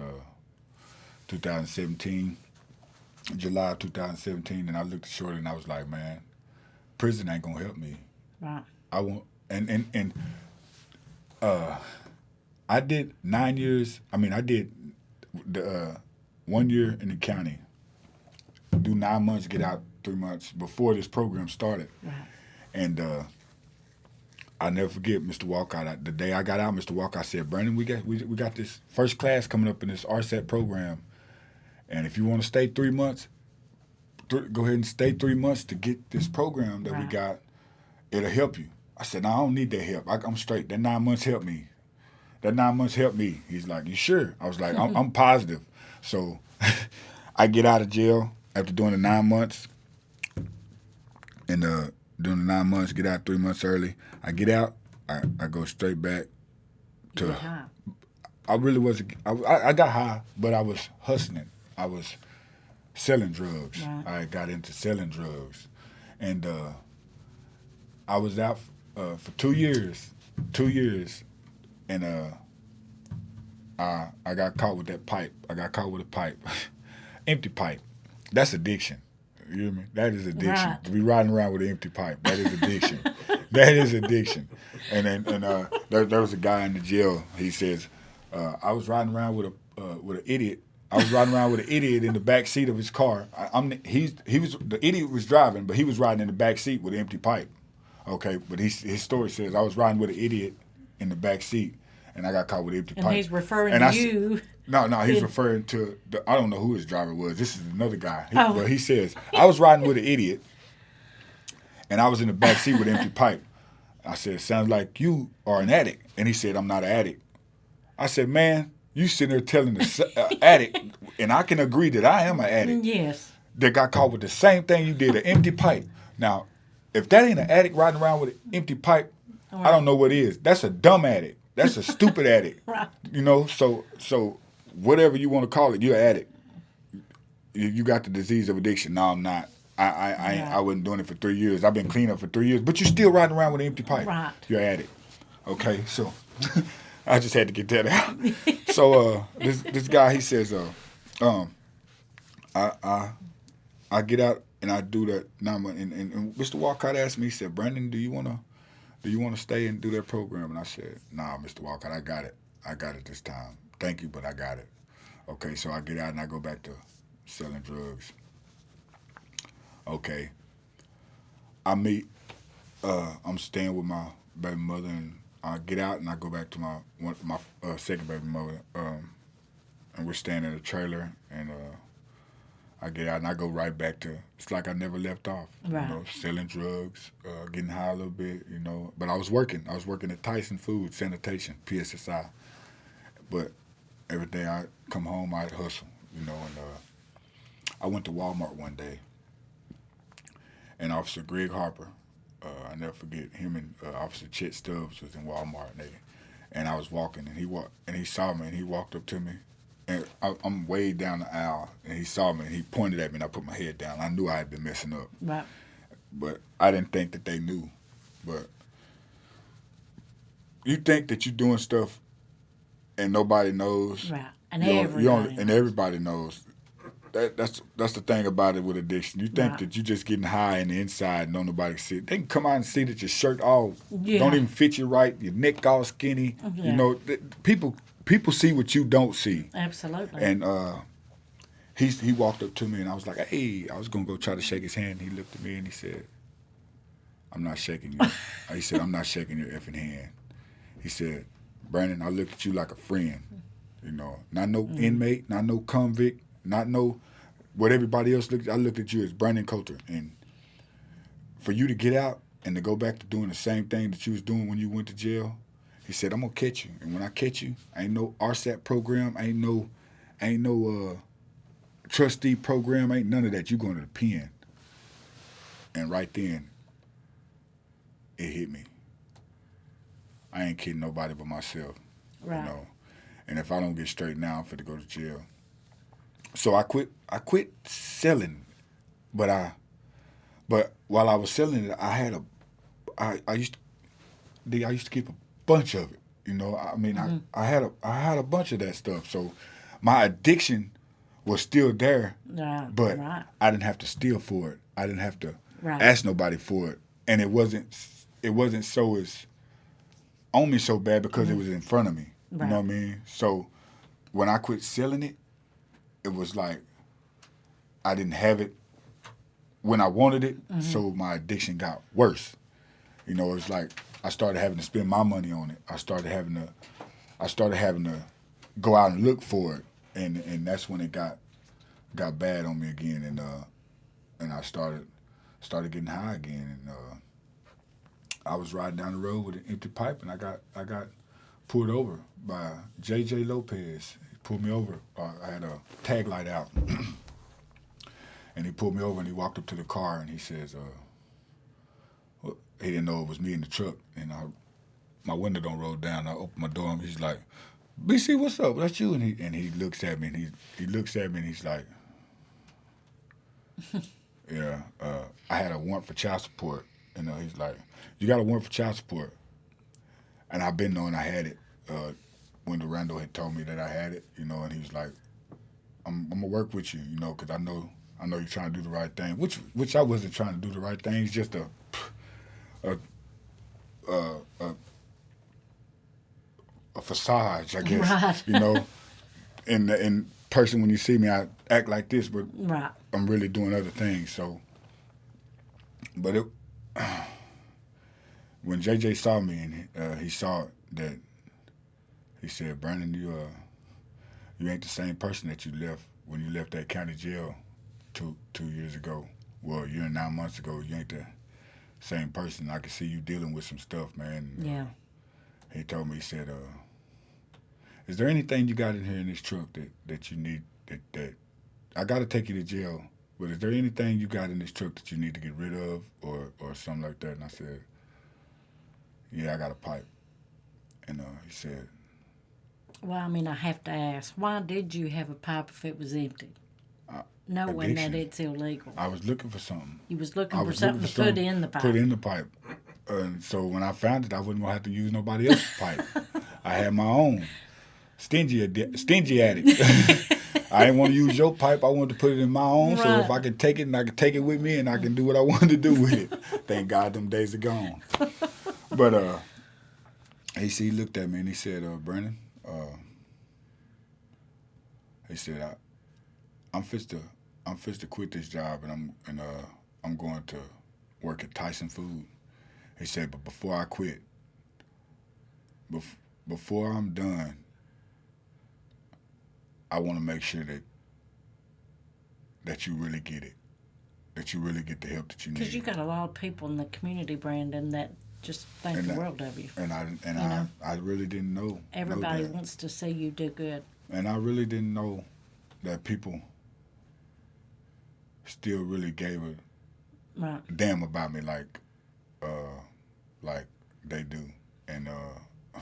2017, July 2017, and I looked at Shorty and I was like, man, prison ain't gonna help me. Right. I won't. And I did 9 years. I mean, I did the 1 year in the county, do 9 months, get out 3 months before this program started. Right. And I never forget Mr. Walcott. The day I got out, Mr. Walcott said, "Brandon, we got this first class coming up in this RSAT program, and if you want to stay 3 months, go ahead and stay 3 months to get this program that we got. It'll help you." I said, "No, I don't need that help. I'm straight. That 9 months helped me. That 9 months helped me." He's like, "You sure?" I was like, I'm positive." So I get out of jail after doing the 9 months, and doing the 9 months, get out 3 months early. I get out, I go straight back to. I really wasn't. I got high, but I was hustling. I was selling drugs. Right. I got into selling drugs, and I was out for 2 years. 2 years, and I got caught with that pipe. I got caught with a pipe, empty pipe. That's addiction. You hear me? That is addiction. Right. To be riding around with an empty pipe, that is addiction. That is addiction. And then there was a guy in the jail. He says, I was riding around with an idiot. I was riding around with an idiot in the back seat of his car. The idiot was driving, but he was riding in the back seat with an empty pipe. Okay, but his story says I was riding with an idiot in the back seat, and I got caught with an empty pipe. And he's referring to you. No, he's referring to I don't know who his driver was. This is another guy. But he says I was riding with an idiot, and I was in the back seat with an empty pipe. I said, "Sounds like you are an addict," and he said, "I'm not an addict." I said, "Man, you sitting there telling the addict, and I can agree that I am an addict. Yes. That got caught with the same thing you did, an empty pipe. Now, if that ain't an addict riding around with an empty pipe, I don't know what is. That's a dumb addict. That's a stupid addict. Right. You know, so whatever you want to call it, you're an addict. You got the disease of addiction. No, I'm not. I wasn't doing it for 3 years. I've been clean up for 3 years, but you're still riding around with an empty pipe. Right. You're an addict. Okay, so I just had to get that out. So this guy, he says, I get out and I do that 9 months, and Mr. Walcott asked me, he said, "Brandon, do you wanna stay and do that program?" And I said, "Nah, Mr. Walcott, I got it this time. Thank you, but I got it." Okay, so I get out and I go back to selling drugs. Okay, I'm staying with my baby mother, and I get out and I go back to my second baby mother, and we're staying in a trailer, and I get out and I go right back to, it's like I never left off. Right. You know, selling drugs, getting high a little bit, you know. But I was working at Tyson Food, sanitation, PSSI. But every day I come home, I'd hustle, you know. And I went to Walmart one day, and Officer Greg Harper, I never forget, him and Officer Chet Stubbs was in Walmart, and I was walking, and he saw me, and he walked up to me. And I'm way down the aisle, and he saw me, and he pointed at me, and I put my head down. I knew I had been messing up. Right. But I didn't think that they knew. But you think that you're doing stuff and nobody knows. Right. And everybody knows. That's the thing about it with addiction. You think that you're just getting high in the inside and don't nobody see it. They can come out and see that your shirt all don't even fit you right, your neck all skinny. Yeah. You know, people see what you don't see. Absolutely. And he walked up to me, and I was like, "Hey," I was going to go try to shake his hand. He looked at me, and he said, "I'm not shaking you." He said, "I'm not shaking your effing hand." He said, "Brandon, I looked at you like a friend. You know, not no inmate, not no convict, not no what everybody else looked at. I looked at you as Brandon Coulter. And for you to get out and to go back to doing the same thing that you was doing when you went to jail," he said, "I'm gonna catch you. And when I catch you, ain't no RSAT program, ain't no trustee program, ain't none of that. You going to the pen." And right then, it hit me. I ain't kidding nobody but myself. Right. You know. And if I don't get straight now, I'm finna go to jail. So I quit selling, but while I was selling it, I used to keep a bunch of it. You know, I mean, I had a bunch of that stuff. So my addiction was still there, but I didn't have to steal for it. I didn't have to ask nobody for it, and it wasn't so as on me so bad because it was in front of me. Right. You know what I mean? So when I quit selling it, it was like I didn't have it when I wanted it, so my addiction got worse. You know, it's like I started having to spend my money on it. I started having to go out and look for it, and that's when it got bad on me again, and I started getting high again, and I was riding down the road with an empty pipe, and I got pulled over by J.J. Lopez. He pulled me over. I had a tag light out, and he pulled me over, and he walked up to the car, and he says, well, he didn't know it was me in the truck, and my window don't roll down. I open my door, and he's like, BC, what's up? That's you? And he looks at me, and he looks at me, and he's like, yeah, I had a warrant for child support. He's like, you got a warrant for child support. And I've been knowing I had it when Durando had told me that I had it, and he was like, I'm going to work with you, because I know you're trying to do the right thing, which I wasn't trying to do the right thing. It's just a facade, I guess, Right. In person, when you see me, I act like this, but Right. I'm really doing other things. So, but when JJ saw me and he saw that, he said, Brandon, you ain't the same person that you left when you left that county jail 2 years ago. Well, a year and 9 months ago. You ain't the same person. I can see you dealing with some stuff, man. Yeah. He told me, he said, is there anything you got in here in this truck that you need, that I got to take you to jail, but is there anything you got in this truck that you need to get rid of or something like that? And I said, yeah, I got a pipe. And he said, Well, I mean, I have to ask, why did you have a pipe if it was empty? Knowing addiction. that it's illegal. I was looking for something. You was looking for something to put in the pipe. Put in the pipe. And so when I found it, I wasn't going to have to use nobody else's pipe. I had my own. Stingy addict. I didn't want to use your pipe. I wanted to put it in my own. Right. So if I could take it, and I could take it with me, and I can do what I wanted to do with it. Thank God them days are gone. But he looked at me and he said, Brandon, he said, I'm fit to quit this job, and I'm going to work at Tyson Food. He said, but before I quit, before I'm done, I want to make sure that you really get it, that you really get the help that you need. Because you got a lot of people in the community, Brandon, that just think the world of you. And I really didn't know. Everybody wants to see you do good. And I really didn't know that people still really gave a damn about me like they do. And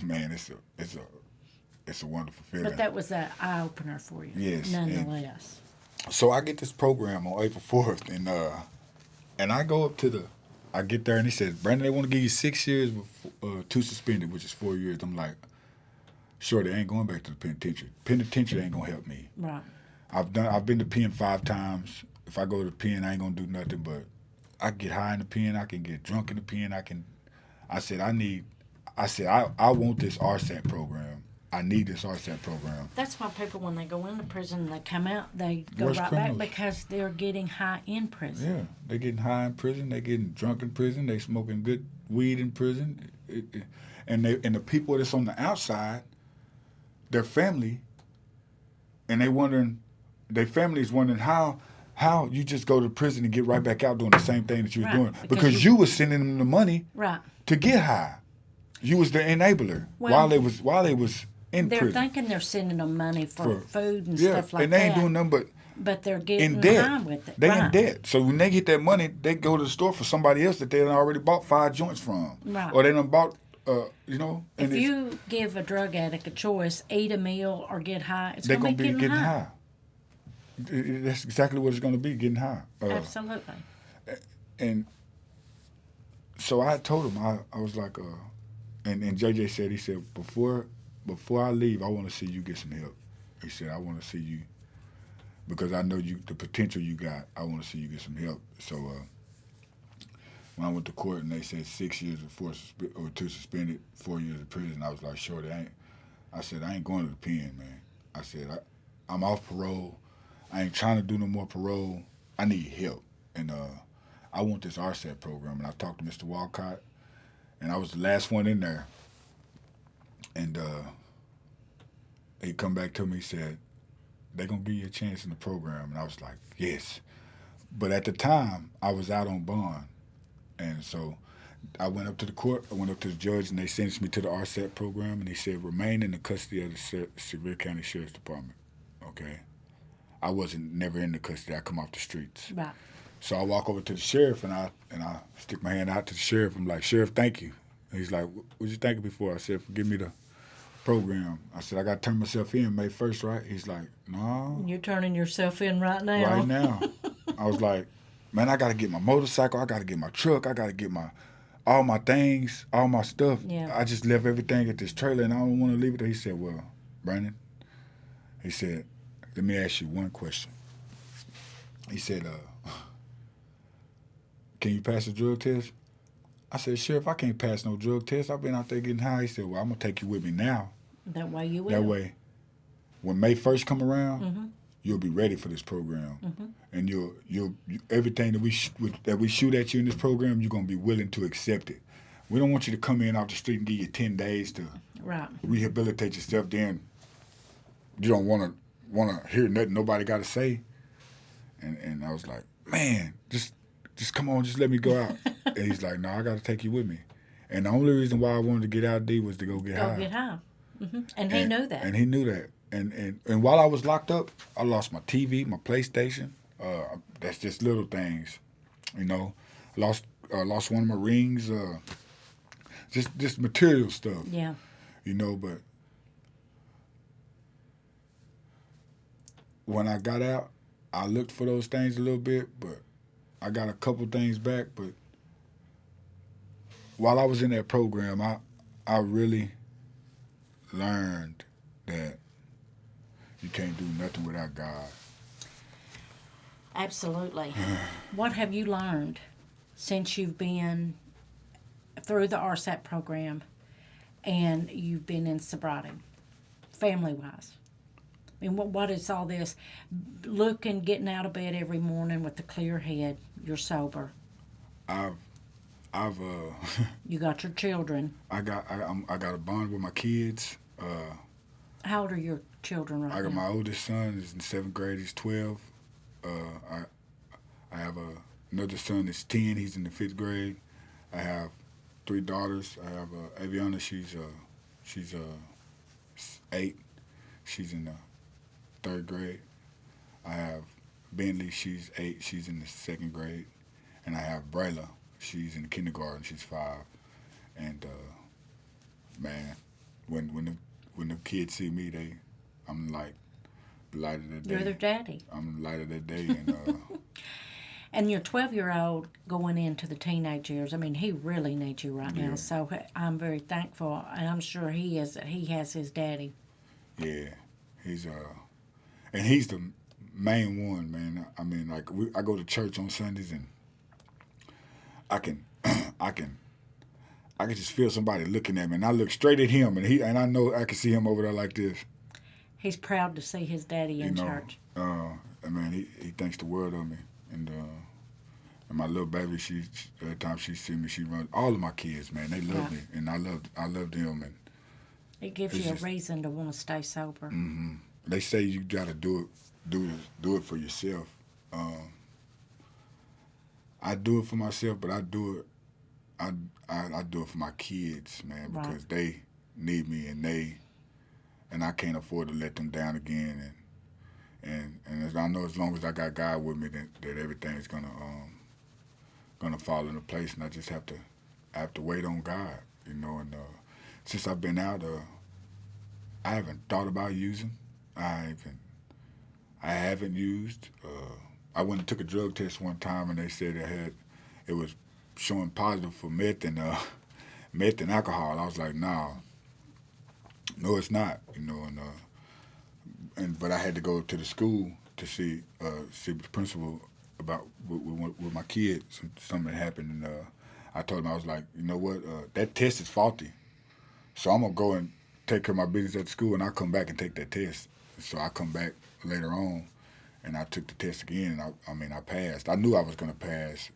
man, it's a wonderful feeling. But that was an eye opener for you. Yes. Nonetheless. So I get this program on April 4th, and I go up I get there, and he says, Brandon, they want to give you 6 years with 2 suspended, which is 4 years. I'm like, sure, they ain't going back to the penitentiary. Penitentiary ain't gonna help me. Right. I've been to pen 5 times. If I go to the pen, I ain't gonna do nothing. But I can get high in the pen. I can get drunk in the pen. I said I want this RSAT program. I need this RSAT program. That's why people, when they go into prison and they come out, they go Worse right criminals. back because they're getting high in prison. Yeah, they're getting high in prison. They're getting drunk in prison. They smoking good weed in prison. And the people that's on the outside, their family, and their family is wondering how you just go to prison and get right back out doing the same thing that you were doing. Because you was sending them the money to get high. You was the enabler while they was in they're prison. thinking they're sending them money for food and stuff like that. And they ain't doing nothing but they're getting in debt. high with it. They in debt. So when they get that money, they go to the store for somebody else that they done already bought 5 joints from. Right. Or they done bought, If you give a drug addict a choice, eat a meal or get high, it's they're going to be getting high. That's exactly what it's going to be, getting high. Absolutely. And so I told him, I was like, and JJ said, he said, before I leave, I want to see you get some help. He said, I want to see you, because I know the potential you got. I want to see you get some help. So when I went to court and they said 6 years or 2 suspended, 4 years in prison, I was like, sure, I said, I ain't going to the pen, man. I said, I'm off parole. I ain't trying to do no more parole. I need help. And I want this RSAT program. And I talked to Mr. Walcott, and I was the last one in there. And he come back to me, he said, "They gonna give you a chance in the program." And I was like, "Yes." But at the time, I was out on bond, and so I went up to the court. I went up to the judge, and they sentenced me to the RSAT program. And they said, "Remain in the custody of the Sevier County Sheriff's Department." Okay. I wasn't never in the custody. I come off the streets. Right. So I walk over to the sheriff, and I stick my hand out to the sheriff. I'm like, "Sheriff, thank you." And he's like, "What you thanking me for?" I said, "Forgive me the program." I said, "I got to turn myself in May 1st, right?" He's like, "No." You're turning yourself in right now. Right now. I was like, "Man, I got to get my motorcycle. I got to get my truck. I got to get all my things, all my stuff. Yeah. I just left everything at this trailer, and I don't want to leave it there." He said, "Well, Brandon," he said, "let me ask you one question." He said, "Can you pass a drug test?" I said, "Sheriff, I can't pass no drug test. I've been out there getting high." He said, "Well, I'm going to take you with me now. That way you will. That way, when May 1st come around, Mm-hmm. you'll be ready for this program. Mm-hmm. And you'll everything that we shoot at you in this program, you're going to be willing to accept it. We don't want you to come in off the street and give you 10 days to Right. rehabilitate yourself. Then you don't want to hear nothing nobody got to say." And I was like, "Man, just come on, just let me go out." And he's like, "No, I got to take you with me." And the only reason why I wanted to get out, D, was to go get high. Go get high. Mm-hmm. And he knew that. And he knew that. And while I was locked up, I lost my TV, my PlayStation. That's just little things, you know. Lost one of my rings. Just material stuff. Yeah. You know, but when I got out, I looked for those things a little bit, but I got a couple things back. But while I was in that program, I really learned that you can't do nothing without God. Absolutely. What have you learned since you've been through the RSAT program and you've been in sobriety, family-wise? I mean, what is all this? Getting out of bed every morning with a clear head. You're sober. I've You got your children. I got a bond with my kids. How old are your children right I got now? my oldest son is in 7th grade. He's 12. I have another son that's 10. He's in the 5th grade. I have 3 daughters. I have Aviana. She's 8. She's in the 3rd grade. I have Bentley. She's 8. She's in the 2nd grade. And I have Brayla. She's in kindergarten. She's 5. And man, when the kids see me, I'm like the light of the day. You're their daddy. I'm the light of that day. And And your 12-year-old going into the teenage years, I mean, he really needs you right now. Yeah. So I'm very thankful, and I'm sure he has his daddy. yeah, he's and he's the main one, man. I mean, like I go to church on Sundays, and I can just feel somebody looking at me, and I look straight at him, and I know I can see him over there like this. He's proud to see his daddy in church. I mean, he thinks the world of me, and my little baby, every time she see me, she runs. All of my kids, man, they love me, and I love them, and It gives you a reason to want to stay sober. mm-hmm. They say you gotta do it for yourself. I do it for myself, but I do it for my kids, man, because they need me, and I can't afford to let them down again. And as I know, as long as I got God with me, that everything's gonna fall into place, and I just have to wait on God, you know. And since I've been out, I haven't thought about using. I haven't used. I went and took a drug test one time, and they said it was showing positive for meth and alcohol. I was like, no, it's not, you know. But I had to go to the school to see the principal about with my kids. Something happened, and I told him, I was like, you know what, that test is faulty, so I'm gonna go and take care of my business at school, and I'll come back and take that test. So I come back later on, and I took the test again, and I mean, I passed. I knew I was gonna pass.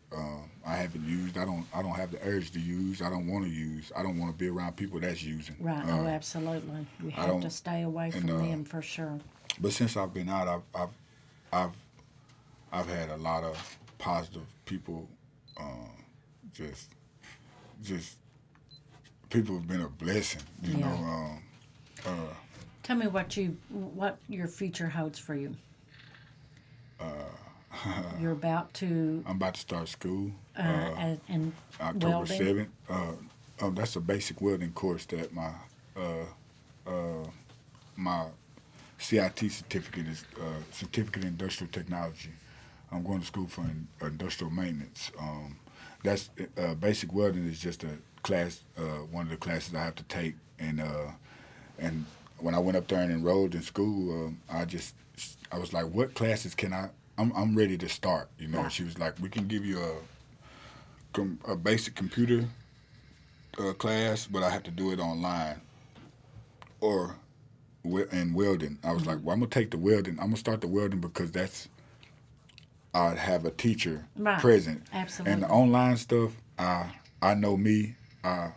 I haven't used. I don't have the urge to use. I don't want to use. I don't want to be around people that's using. Right. Oh, absolutely. We I have don't. to stay away And from them for sure. but since I've been out, I've I've had a lot of positive people. Just just people have been a blessing. You Yeah. know. Tell me what your future holds for you. You're about to I'm about to start school. and October welding. 7th. That's a basic welding course that my CIT certificate is certificate in industrial technology. I'm going to school for industrial maintenance. That's basic welding is just a class, one of the classes I have to take, and when I went up there and enrolled in school, I was like, what classes can I? I'm ready to start, you know. And Right. she was like, we can give you a basic computer class, but I have to do it online or in welding. I was like, well, I'm gonna take the welding. I'm gonna start the welding because I'd have a teacher Right. present, Absolutely. and the online stuff. I know me. I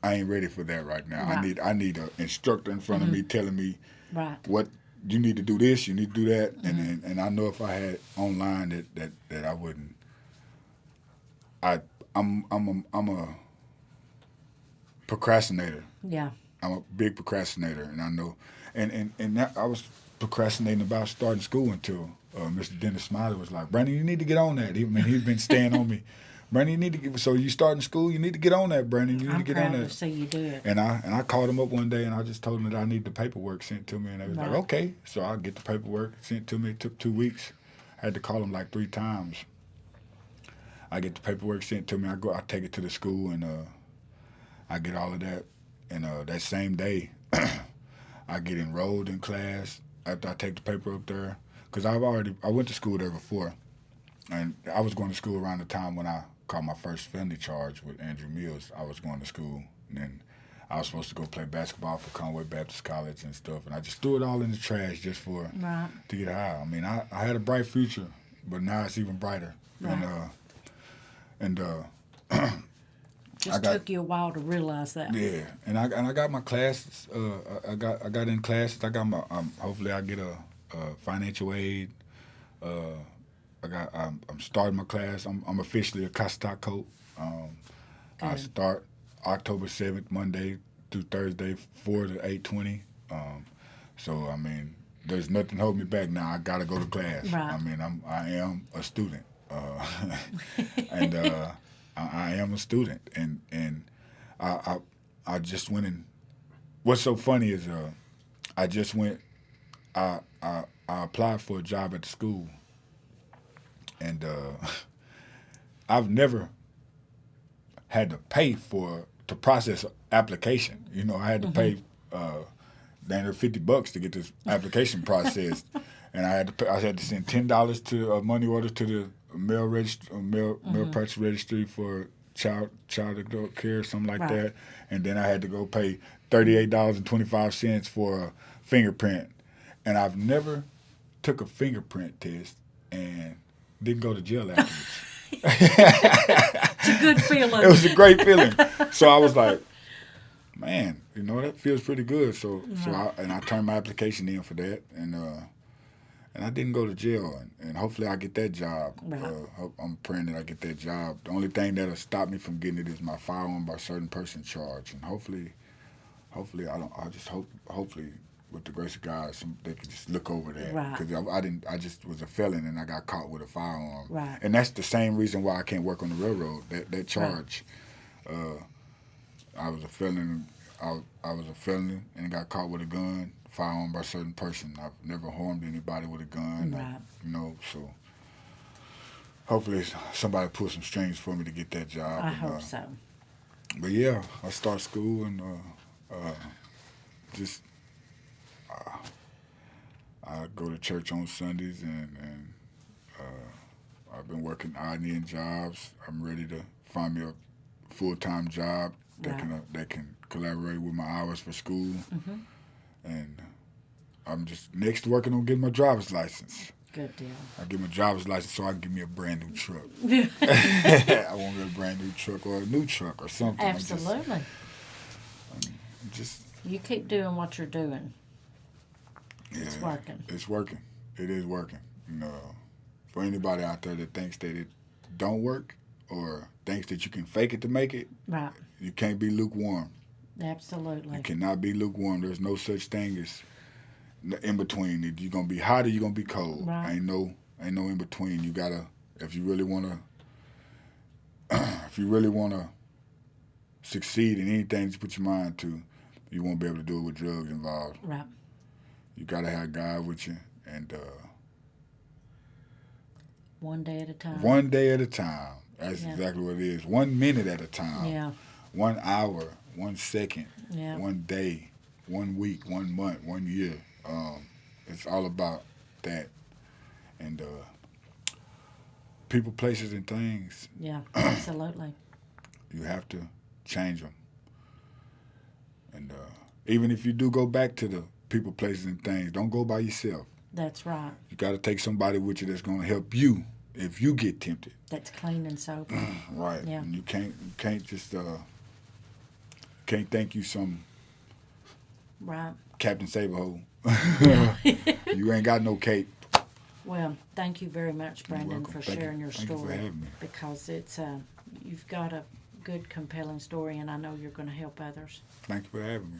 ain't ready for that right now. Right. I need an instructor in front of me telling me Right. what you need to do this, you need to do that, and I know if I had online that I wouldn't. I'm a procrastinator. Yeah. I'm a big procrastinator, and I know, and that, I was procrastinating about starting school until Mr. Dennis Smiley was like, Brandon, you need to get on that. He's been staying on me. Brandon, you need to get, so you starting school, you need to get on that, Brandon. You need I'm to get on proud to that. see you do it. And I called him up one day and I just told him that I need the paperwork sent to me, and they was like, Right. okay. So I get the paperwork sent to me. It took 2 weeks. I had to call him like 3 times. I get the paperwork sent to me. I take it to the school, and I get all of that. And that same day, I get enrolled in class after I take the paper up there, because I went to school there before, and I was going to school around the time when I caught my first felony charge with Andrew Mills. I was going to school, and then I was supposed to go play basketball for Conway Baptist College and stuff, and I just threw it all in the trash just for Right. to get high. I mean, I had a bright future, but now it's even brighter. Right. And Just got- took you a while to realize that. yeah, and I got my classes. I got in classes. I got my hopefully I get a financial aid. I'm starting my class. I'm officially a Costaco. I Good. start October 7th, Monday through Thursday, 4 to 8:20. So I mean, there's nothing holding me back now. I gotta go to class. Right. I mean, I am a student, and I am a student, and I just went in. What's so funny is I just went. I applied for a job at the school, and I've never had to pay to process application. You know, I had to pay $50 to get this application processed, and I had to send $10 to a money order to the mail purchase registry for child adult care, something like Right. that, and then I had to go pay $38.25 for a fingerprint, and I've never took a fingerprint test and didn't go to jail afterwards. It's a good feeling. It was a great feeling. So I was like, man, you know, that feels pretty good. So I turned my application in for that, and I didn't go to jail, and hopefully I get that job. Right. I'm praying that I get that job. The only thing that'll stop me from getting it is my firearm by certain person charge, and hopefully hopefully with the grace of God, they can just look over that. Right. Because I just was a felon and I got caught with a firearm. Right. And that's the same reason why I can't work on the railroad. That charge. I was a felon. I was a felon and got caught with a gun, firearm by a certain person. I've never harmed anybody with a gun. Right. You know, so hopefully somebody pull some strings for me to get that job. I hope so. But yeah, I start school and just I go to church on Sundays, and I've been working odd and end jobs. I'm ready to find me a full-time job that Right. can collaborate with my hours for school, Mm-hmm. and I'm just next working on getting my driver's license. Good deal. I get my driver's license so I can get me a brand new truck. I want to get a brand new truck or a new truck or something. Absolutely. Just You keep doing what you're doing. yeah, It's working. It's working. It is working. For anybody out there that thinks that it don't work or thinks that you can fake it to make it, Right. you can't be lukewarm. Absolutely. You cannot be lukewarm. There's no such thing as in between. You're gonna be hot or you're gonna be cold. Right. Ain't no in between. You gotta if you really wanna succeed in anything you put your mind to, you won't be able to do it with drugs involved. Right. You gotta have God with you and One day at a time. one day at a time. That's Yeah. exactly what it is. 1 minute at a time. Yeah. 1 hour, 1 second, Yeah. 1 day, 1 week, 1 month, 1 year. It's all about that. And people, places, and things, Yeah. Absolutely. you have to change them. And even if you do go back to the people, places, and things, don't go by yourself. That's right. You got to take somebody with you that's going to help you if you get tempted. That's clean and sober. Right. Yeah. And you can't just can't think you some Right. Captain Saberhole. You ain't got no cape. Well, thank you very much, Brandon, welcome. for Thank you. sharing your Thank you story. for having me. Because it's you've got a good, compelling story, and I know you're going to help others. Thank you for having me.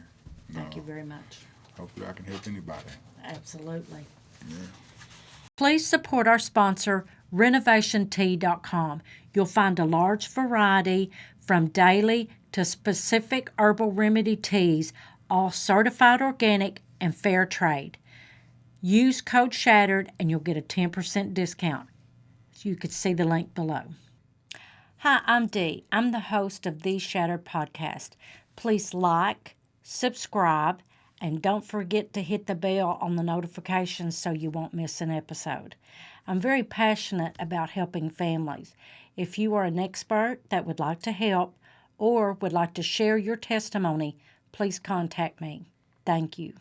Thank you very much. Hopefully I can help anybody. Absolutely. Yeah. Please support our sponsor, renovationtea.com. You'll find a large variety from daily to specific herbal remedy teas, all certified organic and fair trade. Use code SHATTERED and you'll get a 10% discount. You could see the link below. Hi, I'm Dee. I'm the host of the Shattered Podcast. Please like, subscribe, and don't forget to hit the bell on the notifications so you won't miss an episode. I'm very passionate about helping families. If you are an expert that would like to help or would like to share your testimony, please contact me. Thank you.